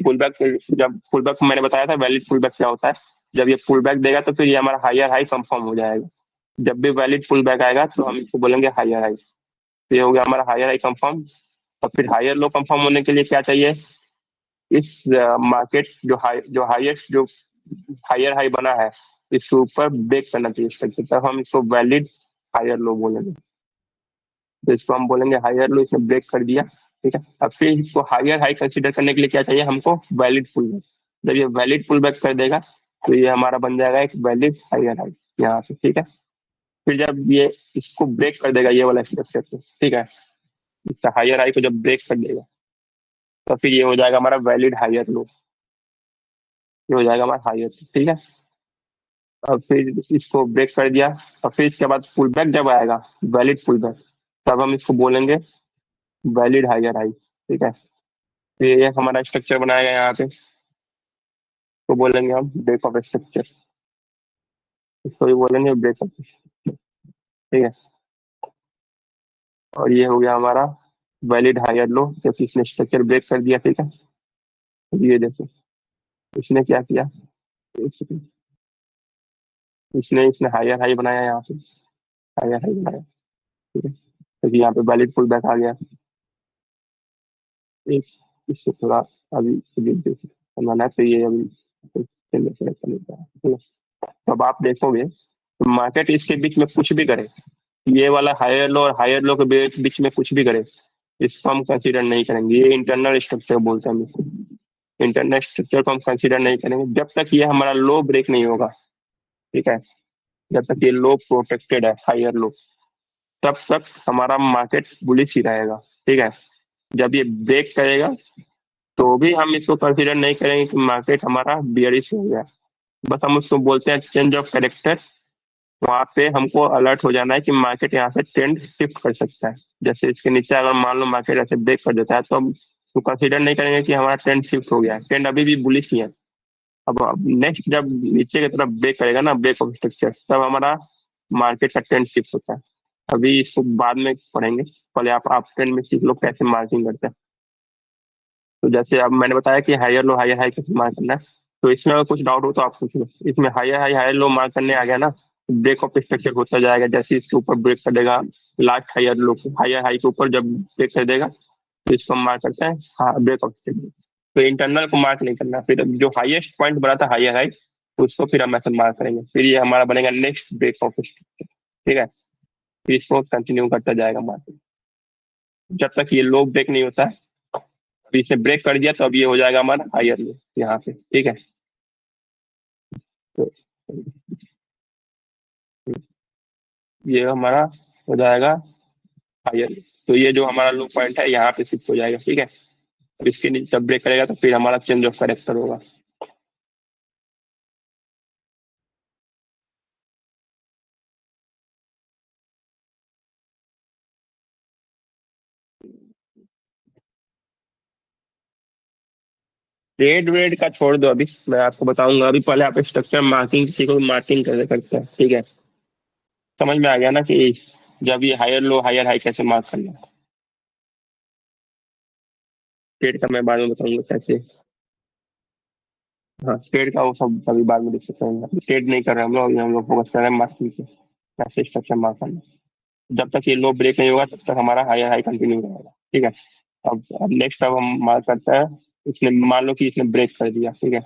पुल बैक, जब पुल बैक मैंने बताया था वैलिड पुल बैक क्या होता है। जब ये पुल बैक देगा तो फिर ये हमारा हायर हाई कंफर्म हो जाएगा। जब भी वैलिड पुल बैक आएगा तो हम इसको बोलेंगे हायर हाई। तो ये हो गया हमारा हायर हाई कंफर्म। और फिर हायर लो कंफर्म होने के लिए क्या चाहिए, इस मार्केट जो हाईएस्ट जो हायर हाई बना है, इसके ऊपर ब्रेक करना चाहिए स्ट्रक्चर, तब हम इसको वैलिड हायर लो बोलेंगे। तो इसको हम बोलेंगे हायर लो, इसने ब्रेक कर दिया, ठीक है। अब फिर इसको हायर हाई कंसीडर करने के लिए क्या चाहिए हमको, वैलिड पुल बैक। जब ये वैलिड पुल बैक कर देगा तो ये हमारा बन जाएगा एक वैलिड हायर हाई यहाँ पे, ठीक है। फिर जब ये इसको ब्रेक कर देगा, ये वाला स्ट्रक्चर को, ठीक है, इसका हायर हाई को जब ब्रेक कर देगा तो फिर ये हो जाएगा हमारा वैलिड हायर लो। ये हो जाएगा हमारा हायर, ठीक है। अब फिर इसको ब्रेक कर दिया। और फिर इसके बाद पुल बैक जब आएगा, वैलिड पुल बैक, तब हम इसको बोलेंगे वैलिड हायर हाई, ठीक है। तो ये एक हमारा स्ट्रक्चर बनाया गया यहाँ पे, तो बोलेंगे हम ब्रेक ऑफ स्ट्रक्चर। इसको भी बोलेंगे ब्रेक ऑफ, ठीक है। और ये हो गया हमारा वैलिड हायर लो, क्योंकि इसने स्ट्रक्चर ब्रेक कर दिया, ठीक है। अब ये देखो इसने क्या किया, एक सेकंड, इसने इसने हायर हाई बनाया यहाँ पे, हायर हाई बनाया, ठीक है। क्योंकि यहाँ पे वैलिड पुल बैक आ गया। एक इसको थोड़ा अभी बनाना चाहिए अभी, सेलेक्ट करने का, ठीक है। तो अब आप देखोगे तो मार्केट इसके बीच में कुछ भी करे, ये वाला हायर लो और हायर लो के बीच बीच में कुछ भी करे, इसको हम कंसीडर नहीं करेंगे। ये इंटरनल स्ट्रक्चर बोलते हैं हम इसको। इंटरनल स्ट्रक्चर को हम कंसीडर नहीं करेंगे जब तक ये हमारा लो ब्रेक नहीं होगा, ठीक है। जब तक ये लो प्रोटेक्टेड है, हायर लो, तब तक हमारा मार्केट बुलिश ही रहेगा, ठीक है। जब ये ब्रेक करेगा तो भी हम इसको कंसीडर नहीं करेंगे कि मार्केट हमारा बियरिश हो गया। बस हम उसको बोलते हैं चेंज ऑफ करेक्टर। वहां पे हमको अलर्ट हो जाना है कि मार्केट यहाँ से ट्रेंड शिफ्ट कर सकता है। जैसे इसके नीचे अगर मान लो मार्केट ऐसे ब्रेक कर देता है तो हम तो कंसीडर नहीं करेंगे कि हमारा ट्रेंड शिफ्ट हो गया है, ट्रेंड अभी भी बुलिश ही है। अब नेक्स्ट जब नीचे की तरफ ब्रेक करेगा ना, ब्रेक ऑफ स्ट्रक्चर, तब हमारा मार्केट का ट्रेंड शिफ्ट होता है। अभी इसको बाद में पढ़ेंगे, पहले आप ट्रेंड में सीख लो कैसे मार्किंग करते हैं। तो जैसे अब मैंने बताया कि हायर लो हायर हाई कैसे मार्क करना है, तो इसमें अगर कुछ डाउट हो तो आप पूछ लो। इसमें higher high higher low mark करने आ गया ना, ब्रेक ऑफ स्ट्रक्चर होता जाएगा। जैसे इसके ऊपर ब्रेक कर देगा, last higher low higher high के ऊपर जब ब्रेक कर देगा तो इसको हम मार्क करते हैं हाँ ब्रेक ऑफ स्ट्रक्चर। तो इंटरनल को मार्क नहीं करना, फिर जो हाईएस्ट पॉइंट बना था हायर हाई, उसको फिर हम ऐसे मार्क करेंगे। फिर ये हमारा बनेगा नेक्स्ट ब्रेक ऑफ स्ट्रक्चर, ठीक है। फिर इसको कंटिन्यू करता जाएगा मार्केट जब तक ये लो ब्रेक नहीं होता है। अभी इसे ब्रेक कर दिया तो अब ये हो जाएगा हमारा हायर लो यहाँ पे, ठीक है। तो ये हमारा हो जाएगा हायर। तो ये जो हमारा लो पॉइंट है यहाँ पे शिफ्ट हो जाएगा, ठीक है। अब इसके नीचे जब ब्रेक करेगा तो फिर हमारा चेंज ऑफ करेक्टर होगा। ट्रेड वेड का छोड़ दो, अभी मैं आपको बताऊंगा। अभी पहले आप स्ट्रक्चर मार्किंग सीखो, मार्किंग कैसे करते हैं, ठीक है। समझ में आ गया ना कि जब ये हायर लो हायर हाई कैसे मार्क करना है। ट्रेड का मैं बाद में बताऊंगा कैसे। हाँ ट्रेड का वो सब अभी बाद में डिस्कस करेंगे। ट्रेड नहीं कर रहे हम लोग, अभी हम लोग फोकस कर रहे हैं मार्किंग पे, कैसे स्ट्रक्चर मार्क करना है। जब तक ये लो ब्रेक नहीं होगा तब तक हमारा हायर हाई कंटिन्यू रहेगा, ठीक है। अब नेक्स्ट अब हम मार्क करते हैं। इसने मान लो कि इसने ब्रेक कर दिया, ठीक है।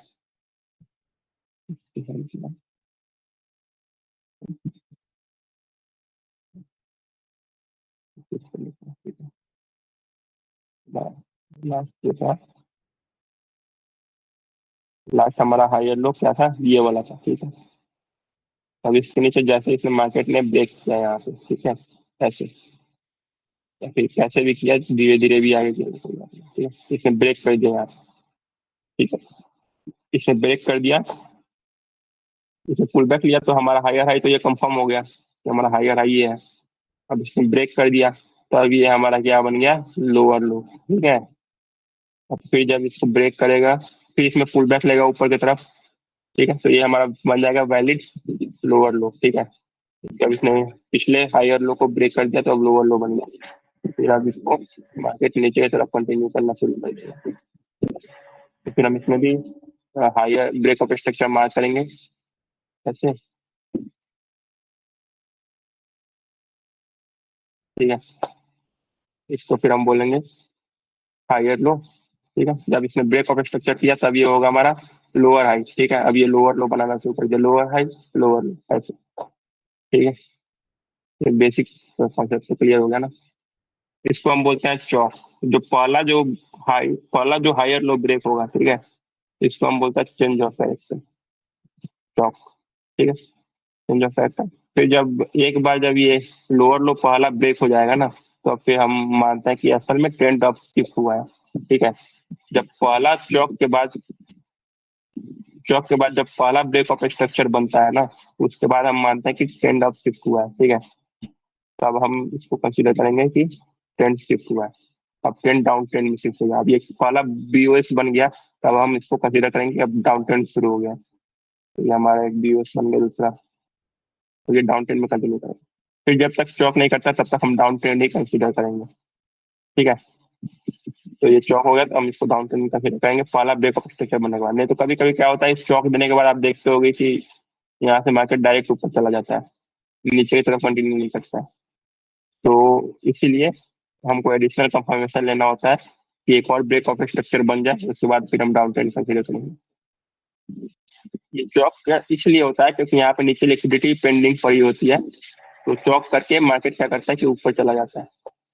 लास्ट था, लास्ट हमारा हायर लो क्या था, ये वाला था, ठीक है। अब इसके नीचे जैसे इसने मार्केट ने ब्रेक किया यहाँ पे, ठीक है, ऐसे, या फिर कैसे भी किया, धीरे धीरे भी आगे किया, कोई बात नहीं, ठीक है। इसने ब्रेक कर दिया यहाँ, ठीक है, इसने ब्रेक कर दिया, इसने पुल बैक लिया, तो हमारा हायर हाई तो ये कंफर्म हो गया कि हमारा हायर हाई ये है। अब इसने ब्रेक कर दिया, तो अब ये हमारा क्या बन गया, लोअर लो, ठीक है। अब फिर जब इसको ब्रेक करेगा, फिर इसमें पुल बैक लेगा ऊपर की तरफ, ठीक है, तो ये हमारा बन जाएगा वैलिड लोअर लो, ठीक है। जब इसने पिछले हायर लो को ब्रेक कर दिया तो अब लोअर लो बन गया, फिर अब इसको मार्केट नीचे की तरफ कंटिन्यू करना शुरू कर दिया, तो फिर हम इसमें भी हायर ब्रेकअप स्ट्रक्चर मार्क करेंगे, ऐसे, ठीक है। इसको फिर हम बोलेंगे हायर लो, ठीक है। जब इसने ब्रेकअप स्ट्रक्चर किया तब ये होगा हमारा लोअर हाई, ठीक है। अब ये लोअर लो बनाना शुरू कर दिया, लोअर हाई, लोअर लो, ऐसे, ठीक है। ये बेसिक कॉन्सेप्ट तो क्लियर हो गया ना। इसको हम बोलते हैं चौक। जो पहला जो हायर लो ब्रेक होगा, ठीक है, इसको हम बोलते हैं चेंज ऑफ डायरेक्शन, चौक, ठीक है, चेंज ऑफ डायरेक्शन। फिर जब एक बार जब ये लोअर लो पहला ब्रेक हो जाएगा ना, तो फिर हम मानते हैं कि असल में ट्रेंड अप शिफ्ट हुआ है, ठीक है। जब पहला चौक के बाद जब पहला ब्रेक ऑफ स्ट्रक्चर बनता है ना, उसके बाद हम मानते हैं कि ट्रेंड अप शिफ्ट हुआ है, ठीक है। तब हम इसको कंसीडर करेंगे कि ट्रेंड शिफ्ट हुआ है। अब ट्रेंड डाउन ट्रेंड में शिफ्ट हो गया, अब ये पहला बीओएस बन गया, तब हम इसको कंसीडर करेंगे कि अब डाउन ट्रेंड शुरू हो गया, तो ये हमारा एक बीओएस बन गया दूसरा, तो ये डाउन ट्रेंड में कंटिन्यू करेंगे। फिर जब तक चौक नहीं करता तब तक हम डाउन ट्रेंड ही कंसीडर करेंगे, ठीक है। तो ये चौक हो गया तो हम इसको डाउन ट्रेंड कंसीडर करेंगे पहला ब्रेक ऑफ स्ट्रक्चर बनने के बाद। नहीं तो कभी कभी क्या होता है, इस चौक देने के बाद आप देखते होगे कि यहाँ से मार्केट डायरेक्ट ऊपर चला जाता है, नीचे की तरफ कंटिन्यू नहीं करता है। तो इसीलिए हमको एडिशनल कंफर्मेशन लेना होता है कि एक और ब्रेक ऑफ स्ट्रक्चर बन जाए, उसके बाद फिर हम डाउन ट्रेंड कंसीडर करेंगे। ये चौक इसलिए होता है क्योंकि यहाँ पे नीचे लिक्विडिटी पेंडिंग पड़ी होती है, तो चौक करके मार्केट क्या करता है कि ऊपर चला जाता है।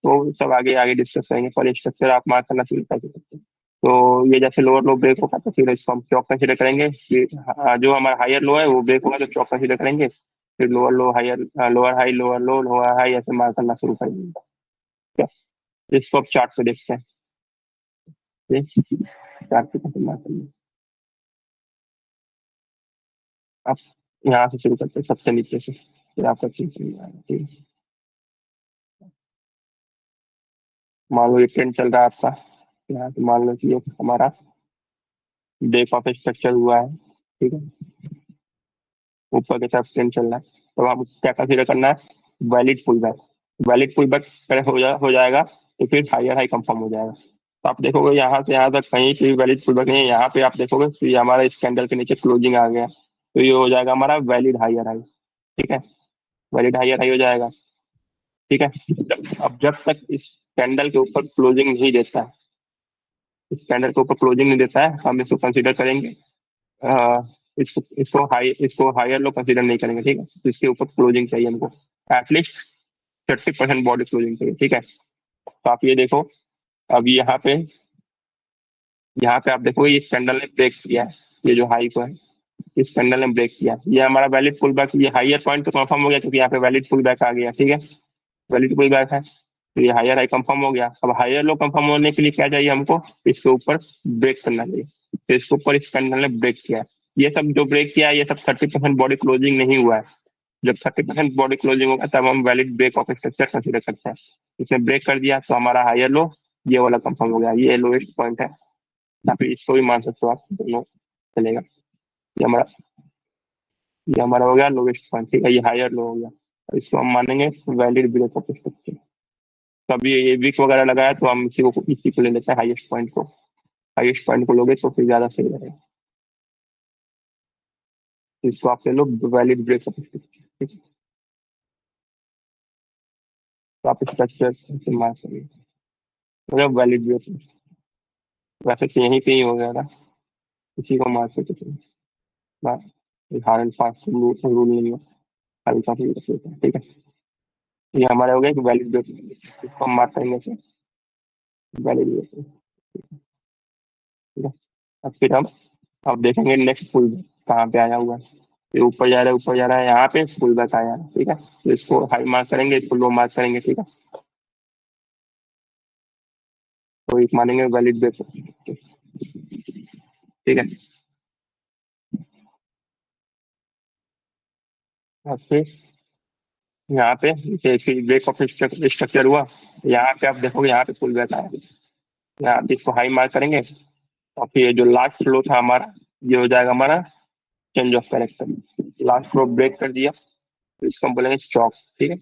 तो सब आगे आगे डिस्कस करेंगे, पर स्ट्रक्चर आप मार्क करना शुरू कर सकते हैं। तो ये जैसे लोअर लो ब्रेक होगा तो फिर इसको हम चौक कंसीडर करेंगे कि जो हमारा हायर लो है वो ब्रेक होगा तो चौक कंसीडर करेंगे, फिर lower low higher, lower high, lower low, lower high, ऐसे मार्क करना शुरू कर देंगे, ठीक है। इसको आप चार्ट पे देखते हैं, ठीक? चार्ट पे कैसे मार्क करेंगे, आप यहाँ से शुरू करते हैं सबसे नीचे से, फिर आपका चीज समझ आएगा, ठीक है। मान लो ये ट्रेंड चल रहा है आपका, यहाँ से मान लो कि ये हमारा ब्रेक ऑफ स्ट्रक्चर हुआ है, ठीक है, ऊपर की तरफ ट्रेंड चल रहा है, तो आप क्या कंसीडर करना है, valid pull back. Valid pull back हो जाएगा तो फिर हायर हाई कंफर्म हो जाएगा। तो आप देखोगे यहाँ से यहाँ तक कहीं भी वैलिड पुल बैक नहीं है, यहाँ पे आप देखोगे तो ये हमारा इस कैंडल के नीचे क्लोजिंग आ गया, तो ये हो जाएगा हमारा वैलिड हायर हाई, ठीक है, वैलिड हायर हाई हो जाएगा, ठीक है। अब जब तक इस कैंडल के ऊपर क्लोजिंग नहीं देता है, इस कैंडल के ऊपर क्लोजिंग नहीं देता है, हम इसको कंसीडर करेंगे, इसको हायर लो कंसीडर नहीं करेंगे, ठीक है। तो इसके ऊपर क्लोजिंग चाहिए हमको, एटलीस्ट 30% बॉडी क्लोजिंग चाहिए, ठीक है। तो आप ये देखो, अब यहाँ पे आप देखो इस कैंडल ने ब्रेक किया है, ये जो हाई को है, इस कैंडल ने ब्रेक किया, ये हमारा वैलिड पुल बैक, ये हायर पॉइंट तो कंफर्म हो गया क्योंकि यहाँ पे वैलिड पुल बैक आ गया, ठीक है, वैलिड पुल बैक है, तो ये हायर हाई कंफर्म हो गया। अब हायर लो कंफर्म होने के लिए क्या चाहिए हमको, इसके ऊपर ब्रेक करना चाहिए, तो इसके ऊपर इस कैंडल ने ब्रेक किया है। ये सब जो ब्रेक किया है ये सब 30% बॉडी क्लोजिंग नहीं हुआ है। जब 30% बॉडी क्लोजिंग होगा तब हम valid break of structure consider करते हैं। इसने ब्रेक कर दिया तो हमारा हायर लो ये वाला कंफर्म हो गया, ये लोएस्ट पॉइंट है, या फिर इसको भी मान सकते हो आप, दोनों चलेगा। ये हमारा ये हमारा हो गया लोवेस्ट पॉइंट, ठीक है, ये हायर लो हो गया, और इसको हम मानेंगे वैलिड ब्रेक ऑफ स्ट्रक्चर। कभी ये वीक वगैरह लगाया तो हम इसी को ले लेते हैं हाईएस्ट पॉइंट को, हाईएस्ट पॉइंट को लोगे तो फिर ज्यादा सही रहेगा। तो इसको आप ले लो वैलिड ब्रेक ऑफ स्ट्रक्चर, ठीक है। तो आप स्ट्रक्चर से मार करिए, मतलब वैलिड ब्रेक, वैसे तो यहीं पे ही हो गया था, इसी को मार सकते थे ना, हार्ड एंड फास्ट रूल नहीं है, हल्का सा यूज होता है, ठीक है। ये हमारा हो गया कि वैलिड ब्रेक, इसको हम मार करेंगे वैलिड ब्रेक। ठीक है। अब देखेंगे नेक्स्ट पुल कहाँ पे आया हुआ है। ये ऊपर जा रहा है, ऊपर जा रहा है, यहाँ पे पुल बैक आया है। ठीक है, तो इसको हाई मार्क करेंगे, इसको लो मार्क करेंगे। ठीक है, तो एक मानेंगे वैलिड बेस। ठीक है, और फिर यहाँ पे जैसे ब्रेक ऑफ स्ट्रक्चर हुआ, यहाँ पे आप देखोगे यहाँ पे पुल बैक आया। यहाँ पे इसको हाई मार्क करेंगे, और फिर ये जो लास्ट फ्लो था हमारा, ये हो जाएगा हमारा change of character. Last flow break कर दिया, तो इसको हम बोलेंगे चौक। ठीक है,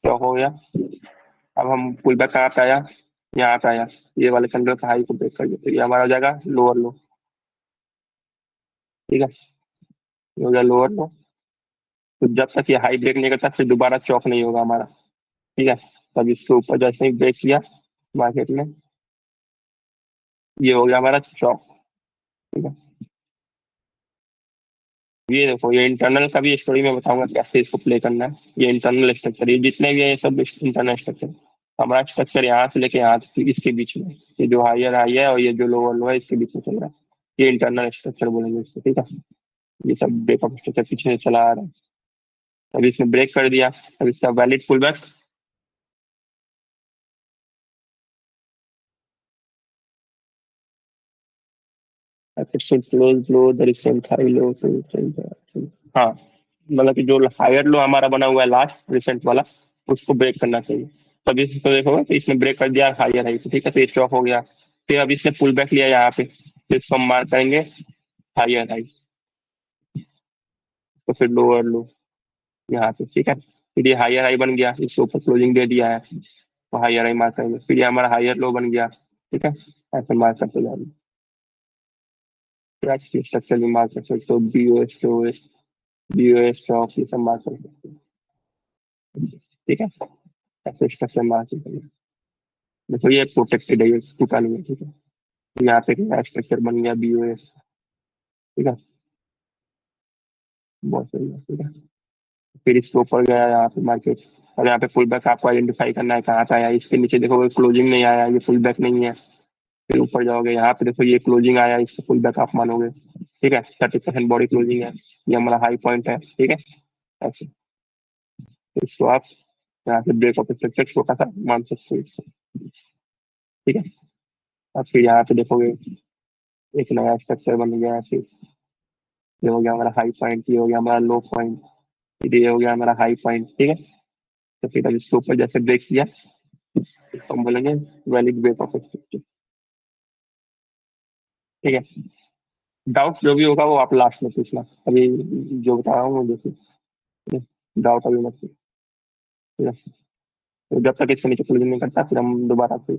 चौक हो गया। अब हम पुल बैक कहाँ पे आया, यहाँ पे आया, ये वाले कैंडल का हाई को ब्रेक कर दिया, तो ये हमारा हो जाएगा लोअर लो। ठीक है, ये हो गया लोअर लो। तो जब तक ये हाई ब्रेक नहीं करता फिर दोबारा चौक नहीं होगा हमारा। ठीक है, तब इसके ऊपर जैसे ही ब्रेक किया मार्केट में, ये हो गया हमारा चौक। ठीक है, ये देखो, ये इंटरनल का भी स्टोरी में बताऊंगा कैसे इसको प्ले करना है। ये इंटरनल स्ट्रक्चर, ये जितने भी है ये सब इंटरनल स्ट्रक्चर। हमारा स्ट्रक्चर यहाँ से लेके यहाँ तक इसके बीच में, ये जो हायर हाई है और ये जो लोअर लो है इसके बीच में चल रहा है, ये इंटरनल स्ट्रक्चर बोलेंगे इसको। ठीक है, ये सब ब्रेकअप स्ट्रक्चर पीछे से चला आ रहा है। अभी इसने ब्रेक कर दिया, अब इसका valid pull back. Close low the recent high low तो हाँ, मतलब कि जो हायर लो हमारा बना हुआ है लास्ट रिसेंट वाला, उसको ब्रेक करना चाहिए। तभी इसको देखोगे तो इसने ब्रेक कर दिया हायर हाई को। ठीक है, तो ये चौक हो गया। फिर अब इसने पुल बैक लिया यहाँ पे, तो इसको हम मार करेंगे हायर हाई, तो फिर लोअर लो यहाँ पे। ठीक है, फिर ये हायर हाई बन गया, इसके ऊपर क्लोजिंग दे दिया है, तो हायर हाई मार करेंगे। फिर ये हमारा हायर लो बन गया। ठीक है, ऐसे मार करते जाएंगे। स्ट्रक्चर भी मार कर सकते हो, बीओएस चौक, ये सब मार कर सकते हो। ठीक है, ऐसे स्ट्रक्चर मार सकते हैं। देखो ये प्रोटेक्टेड है, ये टूटा नहीं है। ठीक है, यहाँ पे नया स्ट्रक्चर बन गया बीओएस। ठीक है, बहुत सही है। ठीक है, फिर इसके ऊपर गया यहाँ पे मार्केट, और यहाँ पे फुल बैक आपको आइडेंटिफाई करना है कहाँ पे आया। इसके नीचे देखोगे क्लोजिंग नहीं आया, ये फुल बैक नहीं है। फिर ऊपर जाओगे, यहाँ पे देखो ये क्लोजिंग आया, इससे फुल बैक आप मानोगे। ठीक है, 30% बॉडी क्लोजिंग है, ये हमारा हाई पॉइंट है। ठीक है, ऐसे तो इसको आप यहाँ से ब्रेक ऑफ स्ट्रक्चर छोटा सा मान सकते हो इसको। ठीक है, अब फिर यहाँ पे देखोगे एक नया स्ट्रक्चर बन गया है। फिर ये हो गया हमारा हाई पॉइंट, ये हो गया हमारा लो पॉइंट, फिर ये हो गया हमारा हाई पॉइंट। ठीक है, तो फिर अब इसके ऊपर जैसे ब्रेक किया, तो हम बोलेंगे वैलिड ब्रेक ऑफ स्ट्रक्चर। ठीक है, डाउट जो भी होगा वो आप लास्ट में पूछना, अभी जो बता रहा हूँ वो देखिए। डाउट अभी मत पूछना। ठीक है, तो जब तक इसके नीचे क्लोजिंग नहीं करता फिर हम दोबारा फिर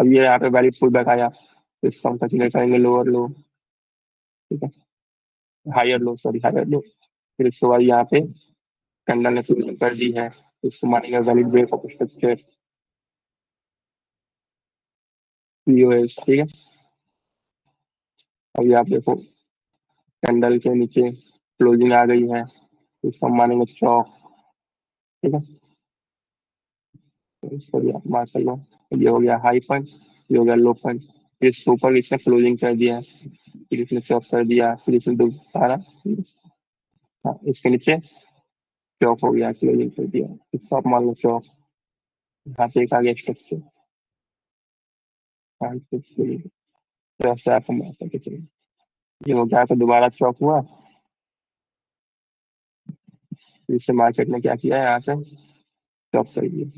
अब ये यहाँ पे वैलिड पुल बैक आया, तो इसको हम कंसीडर करेंगे लोअर लो। ठीक है, higher low, sorry higher low. फिर उसके बाद यहाँ पे कैंडल ने क्लोजिंग कर दी है, तो इसको मानेंगे valid break of structure POS. ठीक है, अभी आप देखो कैंडल के नीचे क्लोजिंग आ गई है, तो इसको हम मानेंगे चौक। ठीक है, तो इसको भी आप मार्क कर लो। ये हो गया हाई पॉइंट, ये हो गया लो पॉइंट। फिर इसके ऊपर इसने क्लोजिंग कर दिया, फिर इसने चौक कर दिया, फिर इसने दोबारा, हाँ, इसके नीचे चौक हो गया, क्लोजिंग कर दिया, इसको आप मान लो चौक। यहाँ पे एक आ गया स्ट्रक्चर, हाँ, तो ऐसे आप मार्क करके चलिए। ये हो गया, तो दोबारा चौक हुआ, फिर इससे मार्केट ने क्या किया है, यहाँ से चौक कर दिया।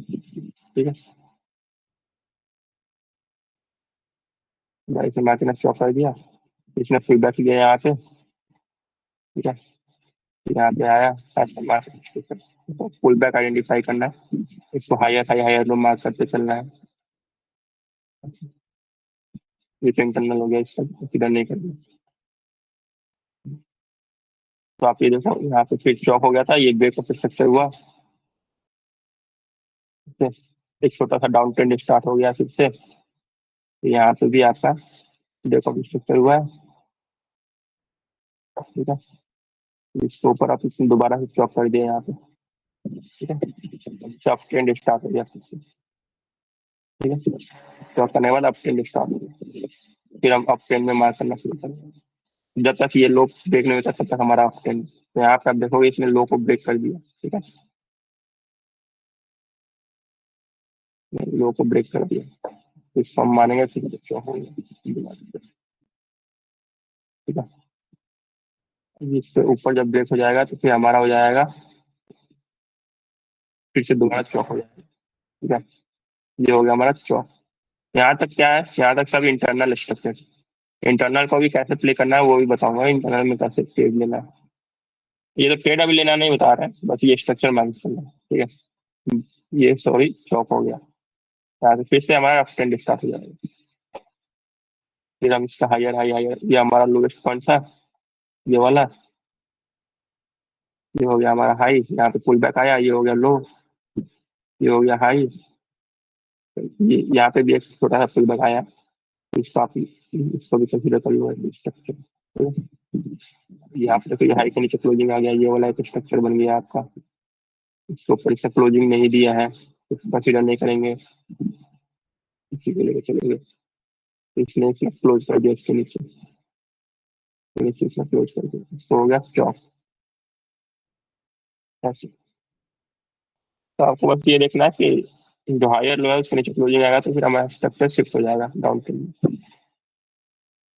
ठीक है, इसे मार्केट ने चौक कर दिया, इसने फीडबैक दिया यहाँ पे। ठीक है, यहाँ पे आया, ऐसे मार्केट तो पुल बैक आइडेंटिफाई करना है, इसको हायर लो मार्क करते चलना है। ये तो इंटरनल हो गया, इसका किधर नहीं करना। तो आप ये देखो यहाँ पे फिर चौक हो गया था, ये ब्रेक ऑफ स्ट्रक्चर हुआ। ठीक है? एक छोटा सा डाउन ट्रेंड स्टार्ट हो गया फिर से, यहाँ पे भी आपका ब्रेक ऑफ स्ट्रक्चर हुआ है। ठीक है, इसके ऊपर आप इसने दोबारा से चौक कर दिया यहाँ पे। ठीक है, चौक ट्रेंड स्टार्ट हो गया फिर से। ठीक है। चॉक करने के बाद अप ट्रेंड स्टार्ट होगा, फिर हम अप ट्रेंड में मार्क करना शुरू करेंगे। जब तक ये लो ब्रेक नहीं होता तब तक हमारा अप ट्रेंड। तो यहाँ पे आप देखोगे इसने लो को ब्रेक कर दिया, ठीक है, लो को ब्रेक कर दिया, तो इसको हम मानेंगे फिर चौक हो गया, ठीक है। इसके ऊपर जब ब्रेक हो जाएगा तो फिर हमारा हो जाएगा, फिर से दोबारा चौक हो जाएगा, ठीक है। ये हो गया हमारा चौक। यहाँ तक क्या है, यहाँ तक सब इंटरनल स्ट्रक्चर। इंटरनल को भी कैसे प्ले करना है वो भी बताऊंगा, इंटरनल में कैसे पेज लेना है। ये तो पेड़ अभी लेना नहीं बता रहे हैं, बस ये स्ट्रक्चर मान के चलना है, ठीक है। ये सॉरी चौक हो गया, यहाँ से फिर से हमारा अप ट्रेंड स्टार्ट हो जाएगा। फिर हम इसका हायर हाई हायर, ये हमारा लोएस्ट पॉइंट था, ये वाला। ये हो गया हमारा हाई, यहाँ पे पुल बैक आया, ये हो गया लो, ये हो गया हाई। ये यहाँ पे भी एक छोटा सा पुल बैक आया, तो इसको आप इसको भी कंसिडर कर लो स्ट्रक्चर। यहाँ पे देखो ये हाई के नीचे क्लोजिंग आ गया, ये वाला एक स्ट्रक्चर बन गया आपका। इसके ऊपर इसका क्लोजिंग नहीं दिया है तो कंसिडर नहीं करेंगे, इसी को लेकर चलेंगे। तो इसने इसने क्लोज कर दिया इसके नीचे, तो नीचे इसने क्लोज कर दिया, इसको हो गया चौक ऐसे। तो आपको बस ये देखना है कि जो हायर लो है उसके नीचे क्लोजिंग आएगा तो फिर हमारा स्ट्रक्चर शिफ्ट हो जाएगा डाउन के लिए।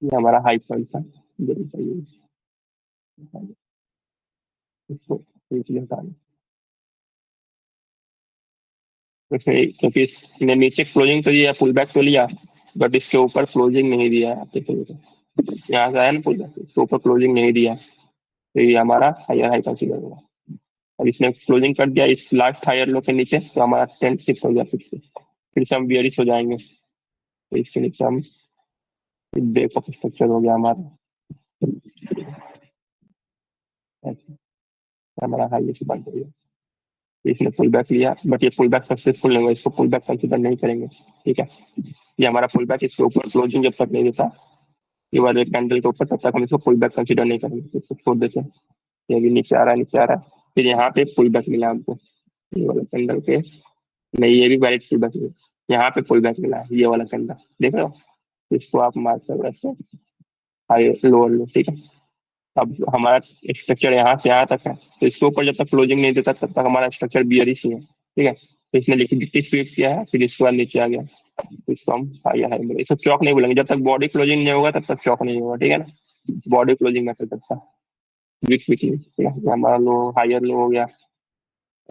ये हमारा हाई पॉइंट था, इसको नीचे हटा दें। वैसे क्योंकि इसने नीचे क्लोजिंग तो दिया, पुल बैक तो लिया, बट इसके ऊपर क्लोजिंग नहीं दिया है, आप देखोगे तो यहाँ से आया ना पुल बैक, इसके ऊपर क्लोजिंग नहीं दिया, तो ये हमारा हायर हाई कंसीडर होगा। अब इसने क्लोजिंग कर दिया इस लास्ट हायर लो के नीचे, तो हमारा 10-6 हो गया, फिर से हम बियरिश हो जाएंगे। तो इसके नीचे हम ब्रेक ऑफ स्ट्रक्चर हो गया हमारा, ऐसे हमारा हाई से बंद हो गया। तो इसने पुल बैक लिया, बट ये पुल बैक सक्सेसफुल नहीं हुआ, इसको पुल बैक कंसिडर नहीं करेंगे, ठीक है। ये हमारा पुल बैक, इसके ऊपर क्लोजिंग जब तक नहीं देता ये वाले कैंडल के ऊपर, तब तक हम इसको पुल बैक कंसिडर नहीं करेंगे, तो इसको छोड़ देते हैं। ये अभी नीचे आ रहा है, नीचे आ रहा है, फिर यहाँ पे पुल बैक मिला हमको, ये वाला कैंडल पे। नहीं, ये भी वैलिड पुल बैक मिला, यहाँ पे पुल बैक मिला है, ये वाला कैंडल देख रहे हो, इसको आप मार्क कर रहे हैं हाई लोअर लो, ठीक है। अब हमारा स्ट्रक्चर यहाँ से यहाँ तक है, तो इसके ऊपर जब तक क्लोजिंग नहीं देता तब तक हमारा स्ट्रक्चर बियरिश ही है, ठीक है। तो इसने लिक्विडिटी स्वीप किया है, फिर इसके बाद नीचे आ गया, तो इसको हम हाई हाई बोले, इसको चौक नहीं बोलेंगे, जब तक बॉडी क्लोजिंग नहीं होगा तब तक चौक नहीं होगा, ठीक है ना। बॉडी क्लोजिंग मेथड अच्छा, वीक वीकली, ठीक है। ये हमारा लो हायर लो हो गया,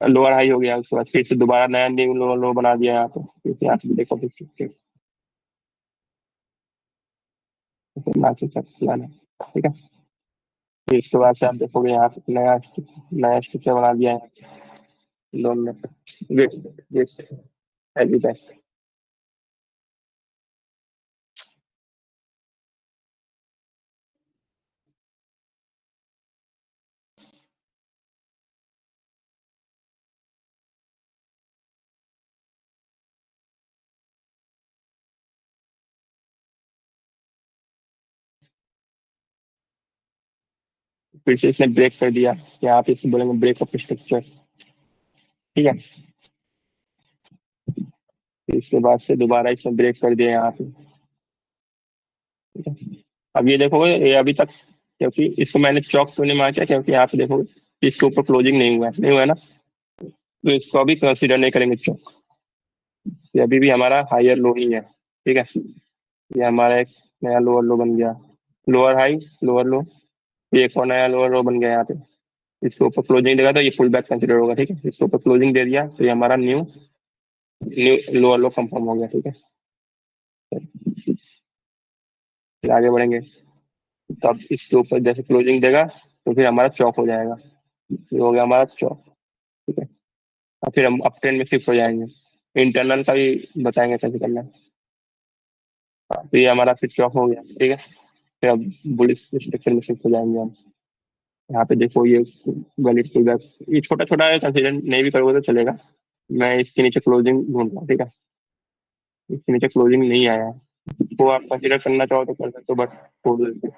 लोअर हाई हो गया, उसके बाद फिर से दोबारा नया न्यू लो लो बना दिया यहाँ पे, फिर से यहाँ से देखो फिर नाचे चलाना, ठीक है। फिर इसके बाद से आप देखोगे यहाँ पे नया नया स्ट्रक्चर बना दिया है लोन में। वेट वेट एलबी बैक, फिर से इसने ब्रेक कर दिया, यहाँ पे इसको बोलेंगे ब्रेक ऑफ स्ट्रक्चर, ठीक है। फिर इसके बाद से दोबारा इसने ब्रेक कर दिया यहाँ पे, ठीक है। अब ये देखोगे ये अभी तक, क्योंकि इसको मैंने चौक क्यों नहीं मार किया, क्योंकि यहाँ पे देखोगे इसके ऊपर क्लोजिंग नहीं हुआ है, नहीं हुआ है ना, तो इसको अभी कंसिडर नहीं करेंगे चौक। ये अभी भी हमारा हायर लो ही है, ठीक है। ये हमारा एक नया लोअर लो बन गया, लोअर हाई लोअर लो, ये एक और नया लोअर लो बन गया यहाँ पे। इसके ऊपर क्लोजिंग देगा तो ये पुल बैक कंसिडर होगा, ठीक है। इसके ऊपर क्लोजिंग दे दिया तो ये हमारा न्यू न्यू लोअर लो कंफर्म हो गया, ठीक है। फिर आगे बढ़ेंगे, तब इसके ऊपर जैसे क्लोजिंग देगा तो फिर हमारा चौक हो जाएगा, ये हो गया हमारा चौक, ठीक है। और फिर हम अप ट्रेंड में शिफ्ट हो जाएंगे, इंटरनल का भी बताएंगे कैसे करना है। हाँ, तो ये हमारा फिर चौक हो गया, ठीक है। फिर अब बुलिश स्ट्रक्चर में शिफ्ट हो जाएंगे हम। यहाँ पे देखो ये वैलिड पुल बैक, ये छोटा छोटा है, कंसीडर नहीं भी करोगे तो चलेगा। मैं इसके नीचे क्लोजिंग ढूंढ रहा हूँ, ठीक है। इसके नीचे क्लोजिंग नहीं आया है, तो आप कंसीडर करना चाहो तो कर सकते हो, बट छोड़ दो।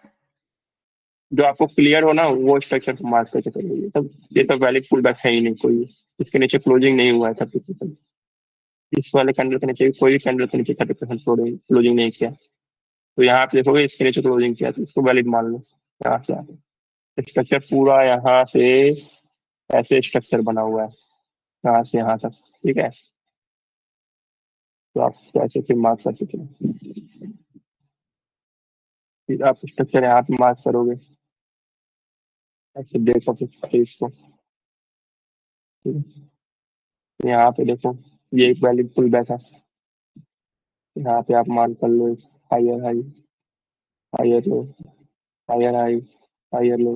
जो आपको क्लियर हो ना वो स्ट्रक्चर को मार्क करके करिए, ये तो वैलिड पुल बैक है ही नहीं कोई, इसके नीचे क्लोजिंग नहीं हुआ है 30%। इस वाले कैंडल के नीचे कोई भी कैंडल के नीचे 30% क्लोजिंग नहीं किया, तो यहाँ आप देखोगे इसके नीचे क्लोजिंग किया तो इसको वैलिड मान लो। यहाँ से आगे स्ट्रक्चर पूरा यहाँ से ऐसे स्ट्रक्चर बना हुआ है यहाँ से यहाँ तक, ठीक है। तो आप कैसे फिर मार्क कर सकते हैं, फिर आप स्ट्रक्चर यहाँ पे मार्क करोगे, ऐसे देखो फिर इसको, ठीक है। यहाँ पे देखो ये एक वैलिड पुल बैक है, यहाँ पे आप मान कर लो higher high, higher low, higher high, higher low,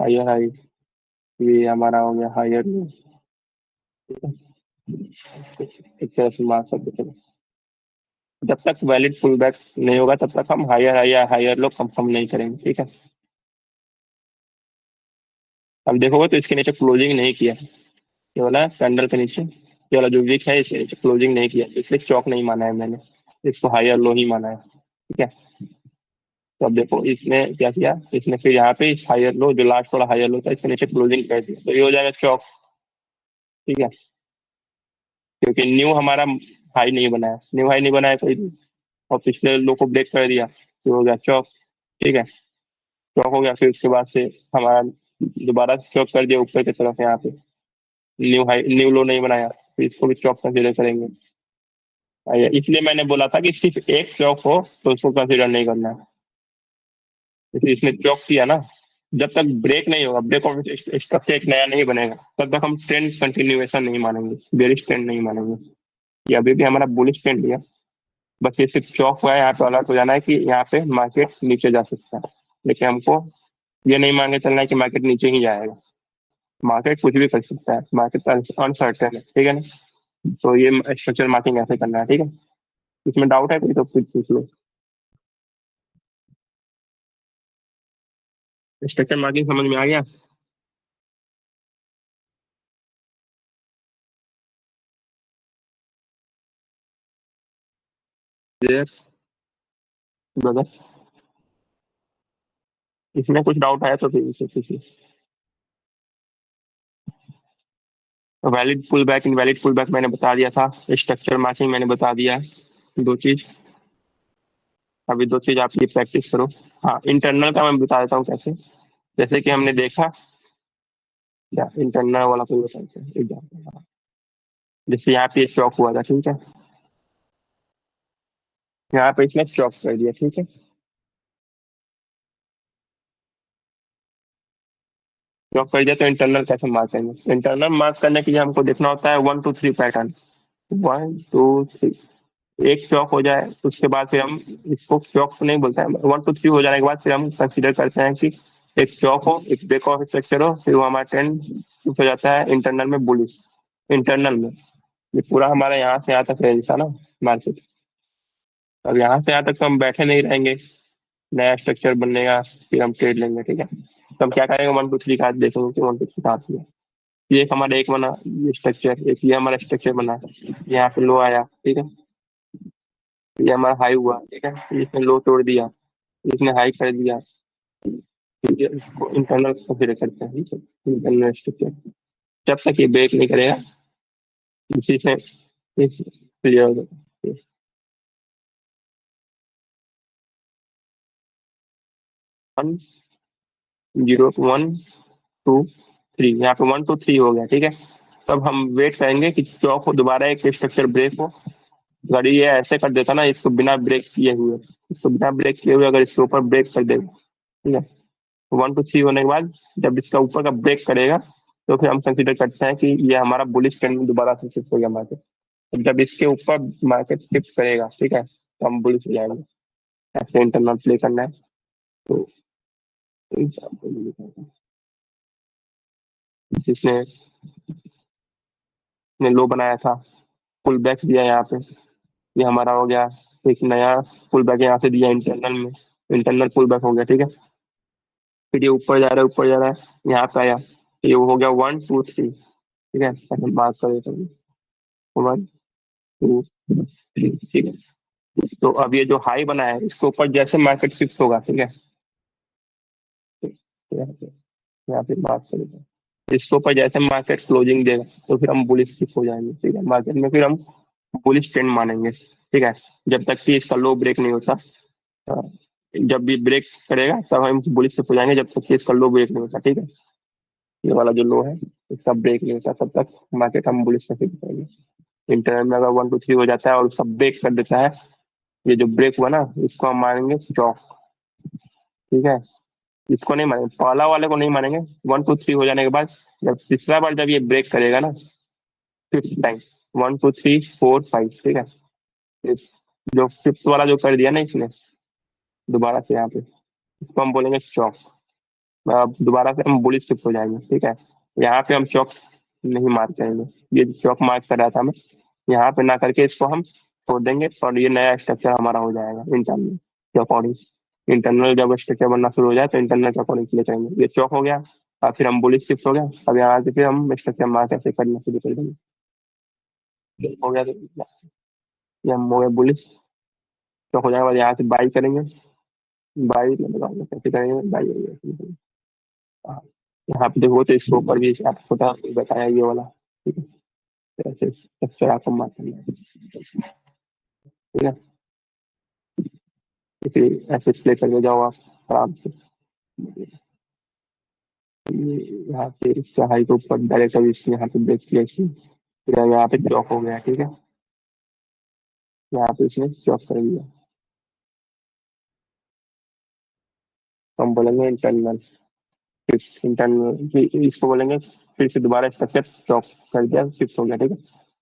higher high, ये हमारा हो गया हायर लो, ठीक है। इसको एक तरह से मार्क कर देते हैं। जब तक वैलिड पुल बैक नहीं होगा तब तक हम हायर हाई या हायर लो कंफर्म नहीं करेंगे, ठीक है। अब देखोगे तो इसके नीचे क्लोजिंग नहीं किया है, ये वाला कैंडल के नीचे, ये वाला जो विक है इसके नीचे क्लोजिंग नहीं किया, इसलिए चौक नहीं माना है मैंने, इसको हायर लो ही माना है, ठीक है। तो अब देखो इसने क्या किया, इसने फिर यहाँ पे इस हायर लो जो लास्ट वाला हायर लो था इसके नीचे क्लोजिंग कर दिया, तो ये हो जाएगा चौक, ठीक है। क्योंकि न्यू हमारा हाई नहीं बनाया, न्यू हाई नहीं बनाया कोई भी, और पिछले लो को ब्रेक कर दिया तो हो गया चौक, ठीक है। चौक हो गया, फिर उसके बाद से हमारा दोबारा चौक कर दिया ऊपर की तरफ, यहाँ पे न्यू हाई न्यू लो नहीं बनाया, फिर इसको भी चौक कंसिडर करेंगे। इसलिए मैंने बोला था कि सिर्फ एक चौक हो तो उसको कंसिडर नहीं करना है, इसलिए इसने चौक किया ना। जब तक ब्रेक नहीं होगा, ब्रेक ऑफ स्ट्रक्चर एक नया नहीं बनेगा तब तक हम ट्रेंड कंटिन्यूएशन नहीं मानेंगे, बेरिश ट्रेंड नहीं मानेंगे। ये अभी भी हमारा बुलिश ट्रेंड है, बस ये सिर्फ चौक हुआ है, यहाँ पे अलर्ट हो जाना है कि यहाँ पे मार्केट नीचे जा सकता है, लेकिन हमको ये नहीं मान के चलना है कि मार्केट नीचे ही जाएगा, मार्केट कुछ भी कर सकता है, मार्केट अनसर्टेन है, ठीक है ना। तो ये स्ट्रक्चर मार्किंग ऐसे करना है, ठीक है। इसमें डाउट है कोई तो कुछ पूछ लो। स्ट्रक्चर मार्किंग समझ में आ गया। ब्रदर इसमें कुछ डाउट है तो फिर इसे पूछिए। Valid pull back invalid pull back मैंने बता दिया था, स्ट्रक्चर मार्किंग मैंने बता दिया है, दो चीज। अभी दो चीज आप ये प्रैक्टिस करो। हाँ इंटरनल का मैं बता देता हूँ कैसे, जैसे कि हमने देखा, या इंटरनल वाला कोई बताते हैं एग्जाम्पल। हाँ, जैसे यहाँ पे चौक हुआ था, ठीक है। यहाँ पे इसने चौक कर दिया, ठीक है। चौक कर दिया तो इंटरनल कैसे मार्क करेंगे, इंटरनल मार्क करने के लिए हमको देखना होता है 1 2 3 पैटर्न। 1 2 3, एक चौक हो जाए उसके बाद फिर हम इसको चौक तो नहीं बोलते हैं, 1 2 3 हो जाने के बाद फिर हम कंसीडर करते हैं कि एक चौक हो, एक ब्रेक ऑफ स्ट्रक्चर हो, फिर वो हमारा ट्रेंड हो जाता है इंटरनल में बुलिश। इंटरनल में ये पूरा हमारा यहाँ से यहाँ तक रेंज था ना मार्केट, अब यहाँ से यहाँ तक तो हम बैठे नहीं रहेंगे, नया स्ट्रक्चर बनेगा फिर हम ट्रेड लेंगे, ठीक है। तो हम क्या करेंगे, 1 2 3 का देखेंगे कि 1 2 3 कहाँ पे है। ये एक हमारा एक बना ये स्ट्रक्चर, एक ये हमारा स्ट्रक्चर बना, यहाँ पे लो आया, ठीक है। ये हमारा हाई हुआ, ठीक है, इसने लो तोड़ दिया, इसने हाई कर दिया, ठीक है। इसको इंटरनल कंसिडर करते हैं, ठीक है, इंटरनल स्ट्रक्चर। जब तक ये ब्रेक नहीं करेगा इसी से क्लियर हो जाएगा। 1 0 1 2 3, यहाँ पे 1 2 3 हो गया, ठीक है। तब हम वेट करेंगे कि चौक हो, दोबारा एक स्ट्रक्चर ब्रेक हो। अगर ये ऐसे कर देता ना, इसको बिना ब्रेक किए हुए, इसको बिना ब्रेक किए हुए अगर इसके ऊपर ब्रेक कर देगा, ठीक है। 1 2 3 होने के बाद जब इसका ऊपर का ब्रेक करेगा तो फिर हम कंसिडर करते हैं कि ये हमारा बुलिश ट्रेंड में दोबारा से शिफ्ट हो गया मार्केट। अब जब इसके ऊपर मार्केट शिफ्ट करेगा, ठीक है, तो हम बुलिश हो जाएंगे। ऐसे इंटरनल प्ले करना है। तो एग्जाम्पल जिसने ने लो बनाया था, पुल बैक दिया यहाँ पे, ये हमारा हो गया एक नया पुल बैक यहाँ से दिया इंटरनल में, इंटरनल पुल बैक हो गया, ठीक है। फिर ये ऊपर जा रहा है, ऊपर जा रहा है, यहाँ पे आया, ये हो गया 1 2 3, ठीक है। ऐसे बात कर देता हूँ, 1 2 3, ठीक है। तो अब ये जो हाई बना है इसके ऊपर जैसे मार्केट शिफ्ट होगा, ठीक है, तो यहाँ पे बात कर देता हूँ। इसके ऊपर जैसे मार्केट क्लोजिंग देगा तो फिर हम बुलिश शिफ्ट हो जाएंगे, ठीक है। मार्केट में फिर हम बुलिश ट्रेंड मानेंगे, ठीक है। जब तक कि इसका लो ब्रेक नहीं होता। हाँ, जब भी ब्रेक करेगा तब हम बुलिश शिफ्ट हो जाएंगे, जब तक कि इसका लो ब्रेक नहीं होता, ठीक है। ये वाला जो लो है इसका ब्रेक नहीं होता तब तक मार्केट हम बुलिश में शिफ्ट करेंगे। इंटरनल में अगर 1 2 3 हो जाता है और उसका ब्रेक कर देता है, ये जो ब्रेक हुआ ना इसको हम मानेंगे स्टॉक, ठीक है। इसको नहीं मानेंगे, पहला वाले को नहीं मानेंगे। 1 2 3 हो जाने के बाद जब तीसरा बार जब ये ब्रेक करेगा ना, फिफ्थ टाइम, 1 2 3 4 5, ठीक है। इस- जो फिफ्थ वाला जो कर दिया ना इसने दोबारा से यहाँ पे, इसको हम बोलेंगे चौक। अब दोबारा से हम बुलिश शिफ्ट हो जाएंगे, ठीक है। यहाँ पे हम चौक नहीं मार करेंगे, ये चौक मार्क कर रहा था मैं, यहाँ पे ना करके इसको हम छोड़ देंगे और ये नया स्ट्रक्चर हमारा हो जाएगा इंटरनल के अकॉर्डिंग। इंटरनल जब स्ट्रक्चर बनना शुरू हो जाए तो इंटरनल के अकॉर्डिंग प्ले करेंगे। ये चौक हो गया, और फिर हम बुलिश शिफ्ट हो गया। अब यहाँ से फिर हम स्ट्रक्चर मार्क ऐसे करना शुरू कर देंगे। हो गया तो ये हम हो गए बुलिश। चौक हो जाएगा, यहाँ से बाई करेंगे। बाई मतलब कैसे करेंगे, बाई हो गया। हाँ, यहाँ पे देखो तो इसके ऊपर भी आपको पता बताया ये वाला, ठीक है। तो ऐसे स्ट्रक्चर आपको मार्क करना है, ठीक है। इसे ऐसे प्ले करके जाओ आप आराम से। ये यहाँ पे इसका हाई के ऊपर डायरेक्ट अभी इसने यहाँ पे ब्रेक किया इसने, फिर यहाँ पे चौक हो गया, ठीक है। यहाँ पे इसने चौक कर दिया, तो हम बोलेंगे इंटरनल। इंटरनल इसको बोलेंगे फिर से दोबारा स्ट्रक्चर चौक कर दिया, शिफ्ट हो गया, ठीक है।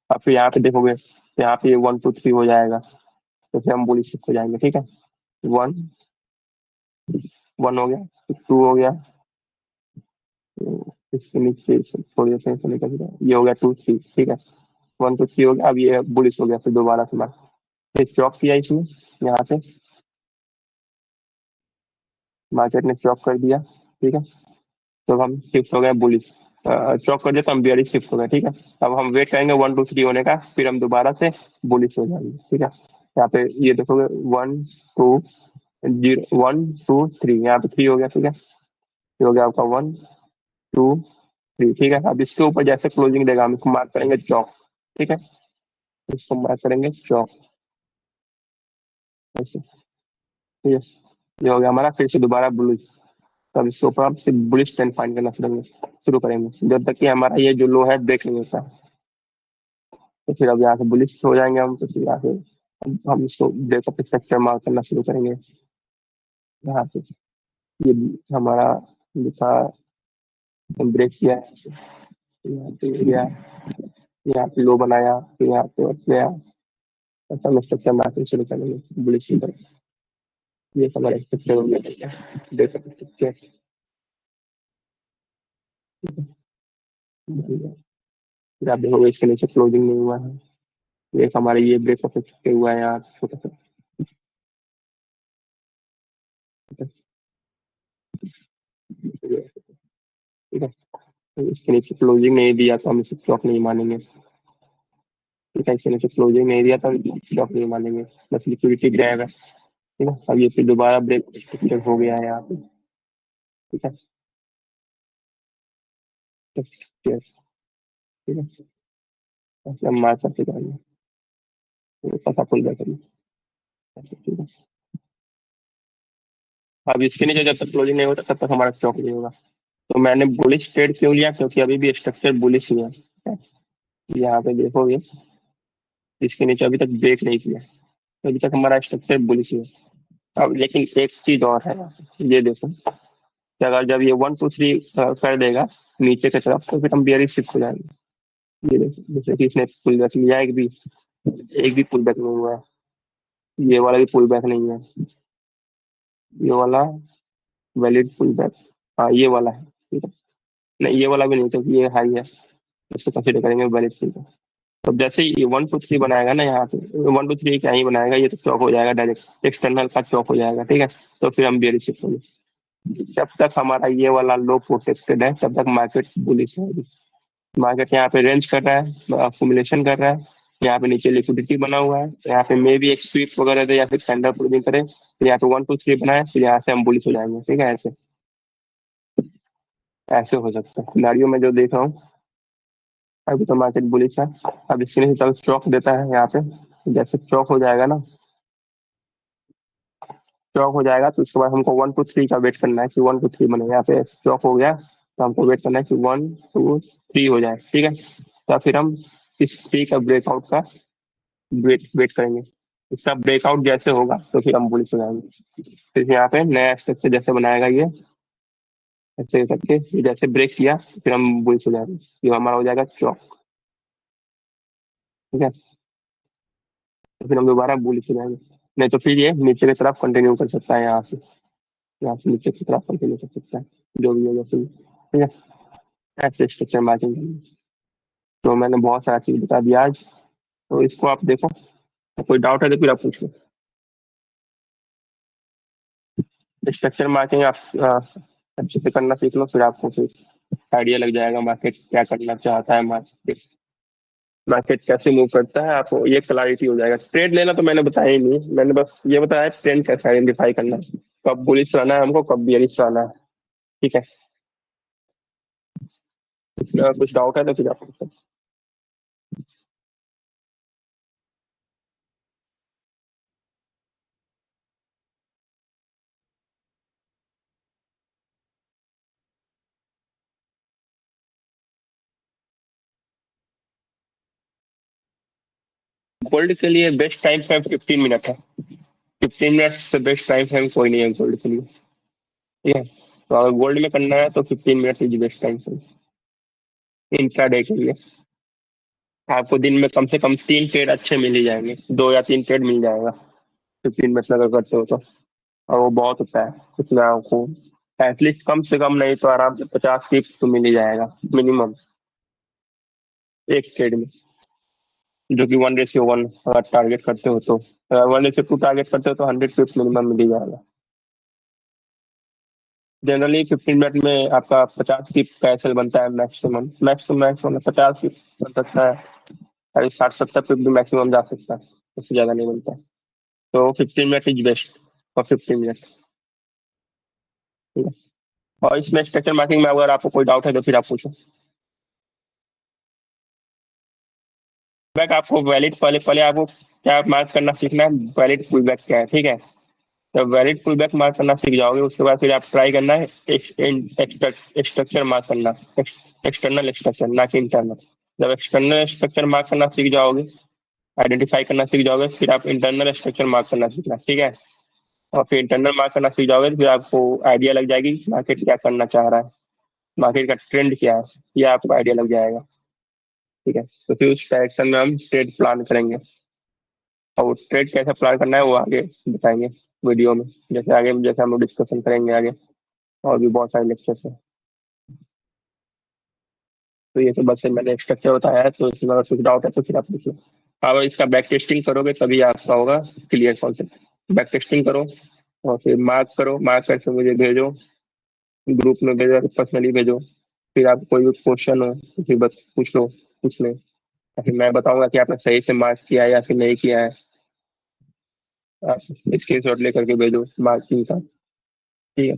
अब फिर यहाँ पे देखोगे तो यहाँ पे 1 2 3 हो जाएगा, तो फिर हम बोली शिफ्ट हो जाएंगे, ठीक है। वन, वन हो गया, टू हो गया, तो इसके नीचे थोड़ी देर से निकल गया, ये हो गया 2 3, ठीक है। 1 2 3 हो गया, अब ये बुलिस हो गया, फिर दोबारा से मार फिर चौक किया इसमें यहाँ से, मार्केट ने चौक कर दिया, ठीक है। तो हम शिफ्ट हो गए बुलिस। चौक कर दिया तो हम बियरिश शिफ्ट हो गए, ठीक है। अब हम वेट करेंगे 1 2 3 होने का, फिर हम दोबारा से बुलिस हो जाएंगे, ठीक है। यहाँ पे ये देखोगे 1 2 0 1 2 3, यहाँ पे 3 हो गया, ठीक है। ये हो गया आपका 1 2 3, ठीक है। अब इसके ऊपर जैसे क्लोजिंग देगा हम इसको मार्क करेंगे चौक, ठीक है। इसको मार्क करेंगे चौक ऐसे, ठीक है। ये हो गया हमारा, फिर से दोबारा बुलिश। तब इसके ऊपर हम सिर्फ बुलिश ट्रेंड फाइंड करना शुरू करेंगे जब तक कि हमारा ये जो लो है ब्रेक नहीं होता। तो फिर अब यहाँ से बुलिश हो जाएंगे हम, तो फिर यहाँ से हम इसको ब्रेकअप स्ट्रक्चर मार्क करना शुरू करेंगे यहाँ से। ये हमारा लिखा ब्रेक किया है, यहाँ पे गया, यहाँ पे लो बनाया, फिर यहाँ पे उठ गया, ऐसा हम स्ट्रक्चर मार्किंग शुरू करेंगे बुलिश की तरफ। ये हमारा स्ट्रक्चर हो गया, ब्रेकअप स्ट्रक्चर। फिर आप देखोगे इसके नीचे क्लोजिंग नहीं हुआ है, एक हमारे ये ब्रेकअप स्ट्रक्चर हुआ है यहाँ छोटा सा, ठीक है। तो इसके नीचे क्लोजिंग नहीं दिया तो हम इसे स्टॉक नहीं मानेंगे, ठीक है। इसके नीचे क्लोजिंग नहीं दिया तो हम स्टॉक नहीं मानेंगे, बस लिक्विडिटी गिराएगा, ठीक है। अब ये फिर दोबारा ब्रेक स्ट्रक्चर हो गया है यहाँ पे, ठीक है। स्ट्रक्चर, ठीक है। ऐसे हम मार सकते जाएंगे, पता पुल बैक करिए ऐसे, ठीक है। अब इसके नीचे जब तक क्लोजिंग नहीं होता तब तक हमारा स्टॉक नहीं होगा। तो मैंने बुलिश ट्रेड क्यों लिया, क्योंकि अभी भी स्ट्रक्चर बुलिश ही है, ठीक है? यहाँ पे देखोगे इसके नीचे अभी तक ब्रेक नहीं किया, तो अभी तक हमारा स्ट्रक्चर बुलिश ही है। अब लेकिन एक चीज और है, ये देखो कि अगर जब ये 1 2 3 कर देगा नीचे की तरफ तो फिर हम बियरिश शिफ्ट हो जाएंगे। ये देखो जैसे कि इसने पुल बैक लिया, एक भी पुल बैक नहीं हुआ है, ये वाला भी पुल बैक नहीं है, ये वाला वैलिड पुल बैक, हाँ ये वाला है, ठीक है। नहीं ये वाला भी नहीं, क्योंकि ये हाई है, इसको कंसिडर करेंगे वैलिड पुल बैक। तो जैसे ही 1 2 3 बनाएगा ना यहाँ पे, 1 2 3 क्या ही बनाएगा, ये तो चौक हो जाएगा, डायरेक्ट एक्सटर्नल का चौक हो जाएगा, ठीक है। तो फिर हम बियरिश शिफ्ट होंगे। जब तक हमारा ये वाला लो प्रोटेक्टेड है तब तक मार्केट बुलिश है। मार्केट यहाँ पे रेंज कर रहा है, अक्यूमुलेशन कर रहा है, यहाँ पे नीचे लिक्विडिटी बना हुआ है, तो यहाँ पे मे भी एक स्वीप वगैरह दे या फिर कैंडल क्लोजिंग करे, फिर यहाँ पे 1 2 3 बनाए, फिर यहाँ से हम बुलिश हो जाएंगे, ठीक है। ऐसे ऐसे हो सकता है सिनारियो में जो देख रहा हूँ। अभी तो मार्केट बुलिश है। अब इसके नीचे चल चौक देता है यहाँ पे। जैसे चौक हो जाएगा ना, चौक हो जाएगा तो उसके बाद हमको 1 2 3 का वेट करना है कि 1 2 3 बने। यहाँ पे चौक हो गया तो हमको वेट करना है कि 1 2 3 हो जाए, ठीक है। तो फिर हम इस थ्री का ब्रेकआउट का वेट वेट करेंगे। इसका ब्रेकआउट जैसे होगा तो फिर हम बुलिश हो जाएंगे। फिर यहाँ पे नया स्ट्रक्चर जैसे बनाएगा ये, ऐसे करके ये जैसे ब्रेक किया फिर हम बुलिश हो जाएंगे। ये हमारा हो जाएगा चौक, ठीक है। तो फिर हम दोबारा बुलिश हो जाएंगे। नहीं तो फिर ये नीचे की तरफ कंटिन्यू कर सकता है, यहाँ से नीचे की तरफ कंटिन्यू कर सकता है, जो भी है जैसे भी, ठीक है। ऐसे स्ट्रक्चर मैचिंग करेंगे। तो मैंने बहुत सारा चीज बता दिया आज। तो इसको आप देखो, तो कोई डाउट है तो फिर आप पूछ लो। स्ट्रक्चर मार्किंग आप अच्छे से करना सीख लो, फिर आपको फिर आइडिया लग जाएगा मार्केट क्या करना चाहता है, मार्केट मार्केट कैसे मूव करता है, आपको ये क्लैरिटी हो जाएगा। ट्रेड लेना तो मैंने बताया ही नहीं, मैंने बस ये बताया ट्रेंड कैसे आइडेंटिफाई करना है, कब बुलिश रहना है हमको, कब बियरिश रहना है, ठीक है। इसमें अगर कुछ डाउट है तो फिर आप पूछो। गोल्ड के लिए बेस्ट टाइम फ्रेम 15 मिनट है। 15 मिनट से बेस्ट टाइम फ्रेम कोई नहीं है गोल्ड के लिए, ठीक है। तो अगर गोल्ड में करना है तो 15 minute is best time frame intraday के लिए। आपको दिन में कम से कम 3 ट्रेड अच्छे मिल ही जाएंगे, 2 या 3 ट्रेड मिल जाएगा 15 मिनट अगर करते हो तो। और वो बहुत होता है उसमें आपको एटलीस्ट कम से कम नहीं तो आराम से 50 टिप्स तो मिल ही जाएगा मिनिमम, एक ट्रेड में। जो कि 1:1 अगर टारगेट करते हो तो, अगर 1:2 टारगेट करते हो तो 100 टिप्स मिनिमम मिल ही जाएगा। जनरली 15 मिनट में आपका 50 टिप्स का एसएल बनता है मैक्सिमम, मैक्सिमम 50 टिप्स बन सकता है। अरे 60 70 टिप भी मैक्सिमम जा सकता है, उससे ज्यादा नहीं बनता। तो 15 minute is best for 15 minute, ठीक है। और इसमें स्ट्रक्चर मार्किंग में अगर आपको कोई डाउट है तो फिर आप पूछो। बैक आपको वैलिड, पहले पहले आपको क्या मार्क करना सीखना है, वैलिड पुल बैक क्या है, ठीक है। जब वैलिड पुल बैक मार्क करना सीख जाओगे उसके बाद फिर आप ट्राई करना है स्ट्रक्चर मार्क करना, एक्सटर्नल स्ट्रक्चर ना कि इंटरनल। जब एक्सटर्नल स्ट्रक्चर मार्क करना सीख जाओगे, आइडेंटिफाई करना सीख जाओगे, फिर आप इंटरनल स्ट्रक्चर मार्क करना सीखना, ठीक है। और फिर इंटरनल मार्क करना सीख जाओगे तो फिर आपको आइडिया लग जाएगी मार्केट क्या करना चाह रहा है, मार्केट का ट्रेंड क्या है, ये आपको आइडिया लग जाएगा, ठीक है। तो फिर उस डायरेक्शन में हम ट्रेड प्लान करेंगे। और वो ट्रेड कैसे प्लान करना है वो आगे बताएंगे वीडियो में, जैसे आगे जैसे हम लोग डिस्कशन करेंगे आगे। और भी बहुत सारे लेक्चर्स हैं। तो ये तो बस मैंने स्ट्रक्चर बताया है, तो इसमें अगर कुछ डाउट है तो फिर आप पूछो। हाँ, अगर इसका बैक टेस्टिंग करोगे तभी आपका होगा क्लियर कॉन्सेप्ट। बैक टेस्टिंग करो और फिर मार्क करो, मार्क करके मुझे भेजो, ग्रुप में भेजो, पर्सनली भेजो। फिर आप कोई भी क्वेश्चन हो तो फिर बस पूछ लो, पूछ ले। या फिर मैं बताऊंगा कि आपने सही से मार्क किया है या फिर नहीं किया है। आप स्क्रीन शॉट लेकर के भेजो मार्किंग का, ठीक है।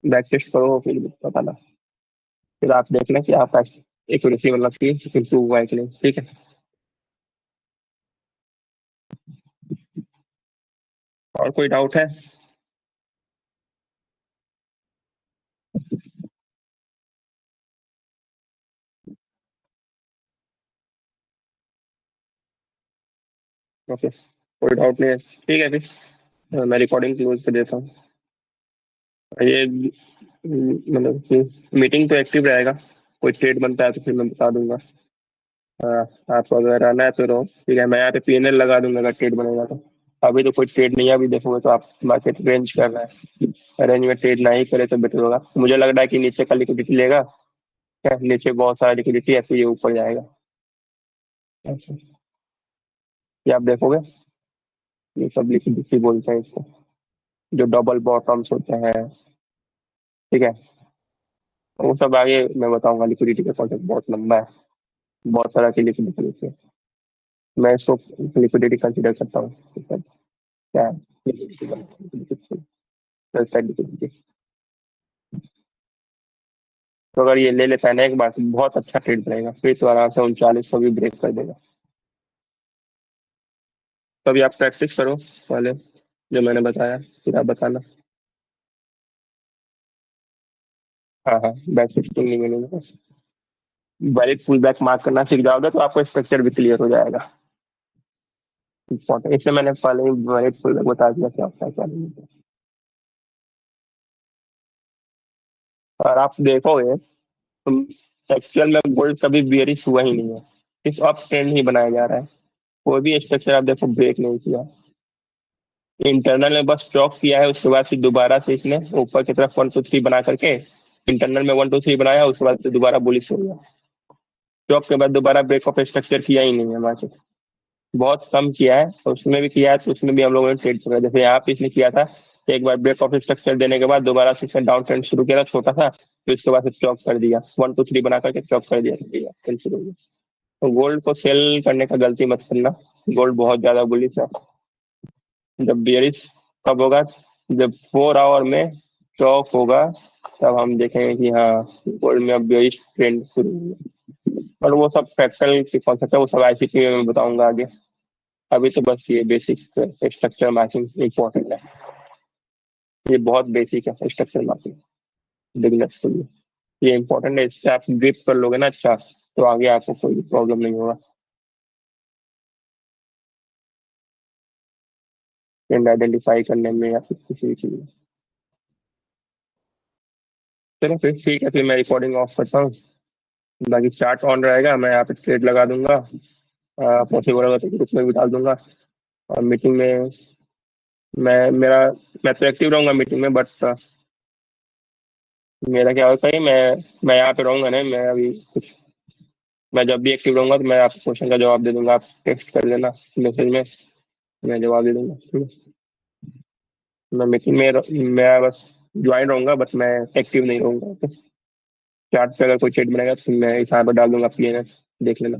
बैक टेस्ट करो फिर बताना, फिर आप देखना कि आपका एक्यूरेसी मतलब कि इम्प्रूव हुआ है कि नहीं, ठीक है। और कोई डाउट है? ओके, कोई डाउट नहीं है, ठीक है फिर मैं रिकॉर्डिंग क्लोज कर देता हूँ। ये मतलब कि मीटिंग तो एक्टिव रहेगा, कोई ट्रेड बनता है तो फिर मैं बता दूंगा। हाँ, आपको अगर आना है तो रहो, ठीक है। मैं यहाँ पे पीएनएल लगा दूंगा अगर ट्रेड बनेगा तो। अभी तो कोई ट्रेड नहीं है, अभी देखोगे तो आप मार्केट रेंज कर रहा है, रेंज में ट्रेड ना ही करे तो बेटर होगा। मुझे लग रहा है कि नीचे का लिक्विडिटी लेगा, क्या नीचे बहुत सारा लिक्विडिटी है तो ये ऊपर जाएगा। अच्छा, ये आप देखोगे, ये सब लिक्विडिटी बोलते हैं इसको, जो डबल बॉटम्स होते हैं, ठीक है। वो सब आगे मैं बताऊंगा, लिक्विडिटी का कॉन्सेप्ट बहुत लंबा है, बहुत सारा की लिक्विडिटी होती है। मैं इसको लिक्विडिटी कंसिडर करता हूँ, ठीक है। क्या है लिक्विडिटी, लिक्विडिटी। तो अगर ये ले लेता है ना एक बार तो बहुत अच्छा ट्रेड रहेगा, फिर तो आराम से 3900 भी ब्रेक कर देगा। तो अभी आप प्रैक्टिस करो पहले जो मैंने बताया, फिर आप बताना। हाँ हाँ, बैक शिफ्टिंग नहीं मिलेगा बस। वैलिड फुल बैक मार्क करना सीख जाओगे तो आपको स्ट्रक्चर भी क्लियर हो जाएगा। इम्पोर्टेंट, इसलिए मैंने पहले ही वैलिड फुल बैक बता दिया क्या होता है क्या नहीं होता है। और आप देखोगे तो एक्चुअल में गोल्ड कभी बियरिश हुआ ही नहीं है, इस अप ट्रेंड ही बनाया जा रहा है। कोई भी स्ट्रक्चर आप देखो ब्रेक नहीं किया, इंटरनल में बस चौक किया है, उसके बाद फिर दोबारा से इसने ऊपर की तरफ 1 2 3 बना करके इंटरनल में 1 2 3 बनाया, उसके बाद फिर दोबारा बुलिश हो गया। चौक के बाद दोबारा ब्रेक ऑफ स्ट्रक्चर किया ही नहीं है मार्केट, बहुत कम किया है। और उसमें भी किया है तो उसमें भी हम लोगों ने ट्रेड किया, जैसे यहाँ पे इसने किया था। एक बार ब्रेक ऑफ स्ट्रक्चर देने के बाद दोबारा से इसने डाउन ट्रेंड शुरू किया था छोटा सा, फिर उसके बाद चौक कर दिया, 1 2 3 बना करके चौक कर दिया, ट्रेंड शुरू हो गया। तो गोल्ड को सेल करने का गलती मत करना, गोल्ड बहुत ज्यादा बुलिश है। जब बियरिश कब होगा, जब 4 आवर में चौक होगा, तब हम देखेंगे कि हाँ गोल्ड में अब बियरिश ट्रेंड शुरू हुआ। और वो सब फैक्टर की कॉन्सेप्ट है, वो सब आईसीटी में मैं बताऊंगा आगे। अभी तो बस ये बेसिक स्ट्रक्चर मैचिंग इंपॉर्टेंट है, ये बहुत बेसिक है स्ट्रक्चर मैचिंग बिगनर्स के लिए। ये इंपॉर्टेंट है, इससे आप ग्रिप कर लोगे ना अच्छा, तो आगे आपको कोई प्रॉब्लम नहीं होगा ट्रेंड आइडेंटिफाई करने में या फिर किसी भी चीज में। चलो फिर ठीक है, फिर मैं रिकॉर्डिंग ऑफ करता हूँ। बाकी चार्ट ऑन रहेगा, मैं यहाँ पे ट्रेड लगा दूंगा, पॉसिबल होगा तो ग्रुप में भी डाल दूंगा। और मीटिंग में मैं मेरा मैं तो एक्टिव रहूंगा मीटिंग में, बट मेरा क्या होता है, मैं यहाँ पे रहूंगा नहीं, मैं अभी कुछ, मैं जब भी एक्टिव रहूंगा तो मैं आपको क्वेश्चन का जवाब दे दूंगा, आप टेक्स्ट कर देना मैसेज में, मैं जवाब दे दूंगा, ठीक है। मैं मीटिंग में मैं बस ज्वाइन रहूंगा, बट मैं एक्टिव नहीं रहूंगा। तो चार्ट पे अगर कोई चेट बनेगा तो मैं यहाँ पर डाल दूंगा, पीएनएस देख लेना।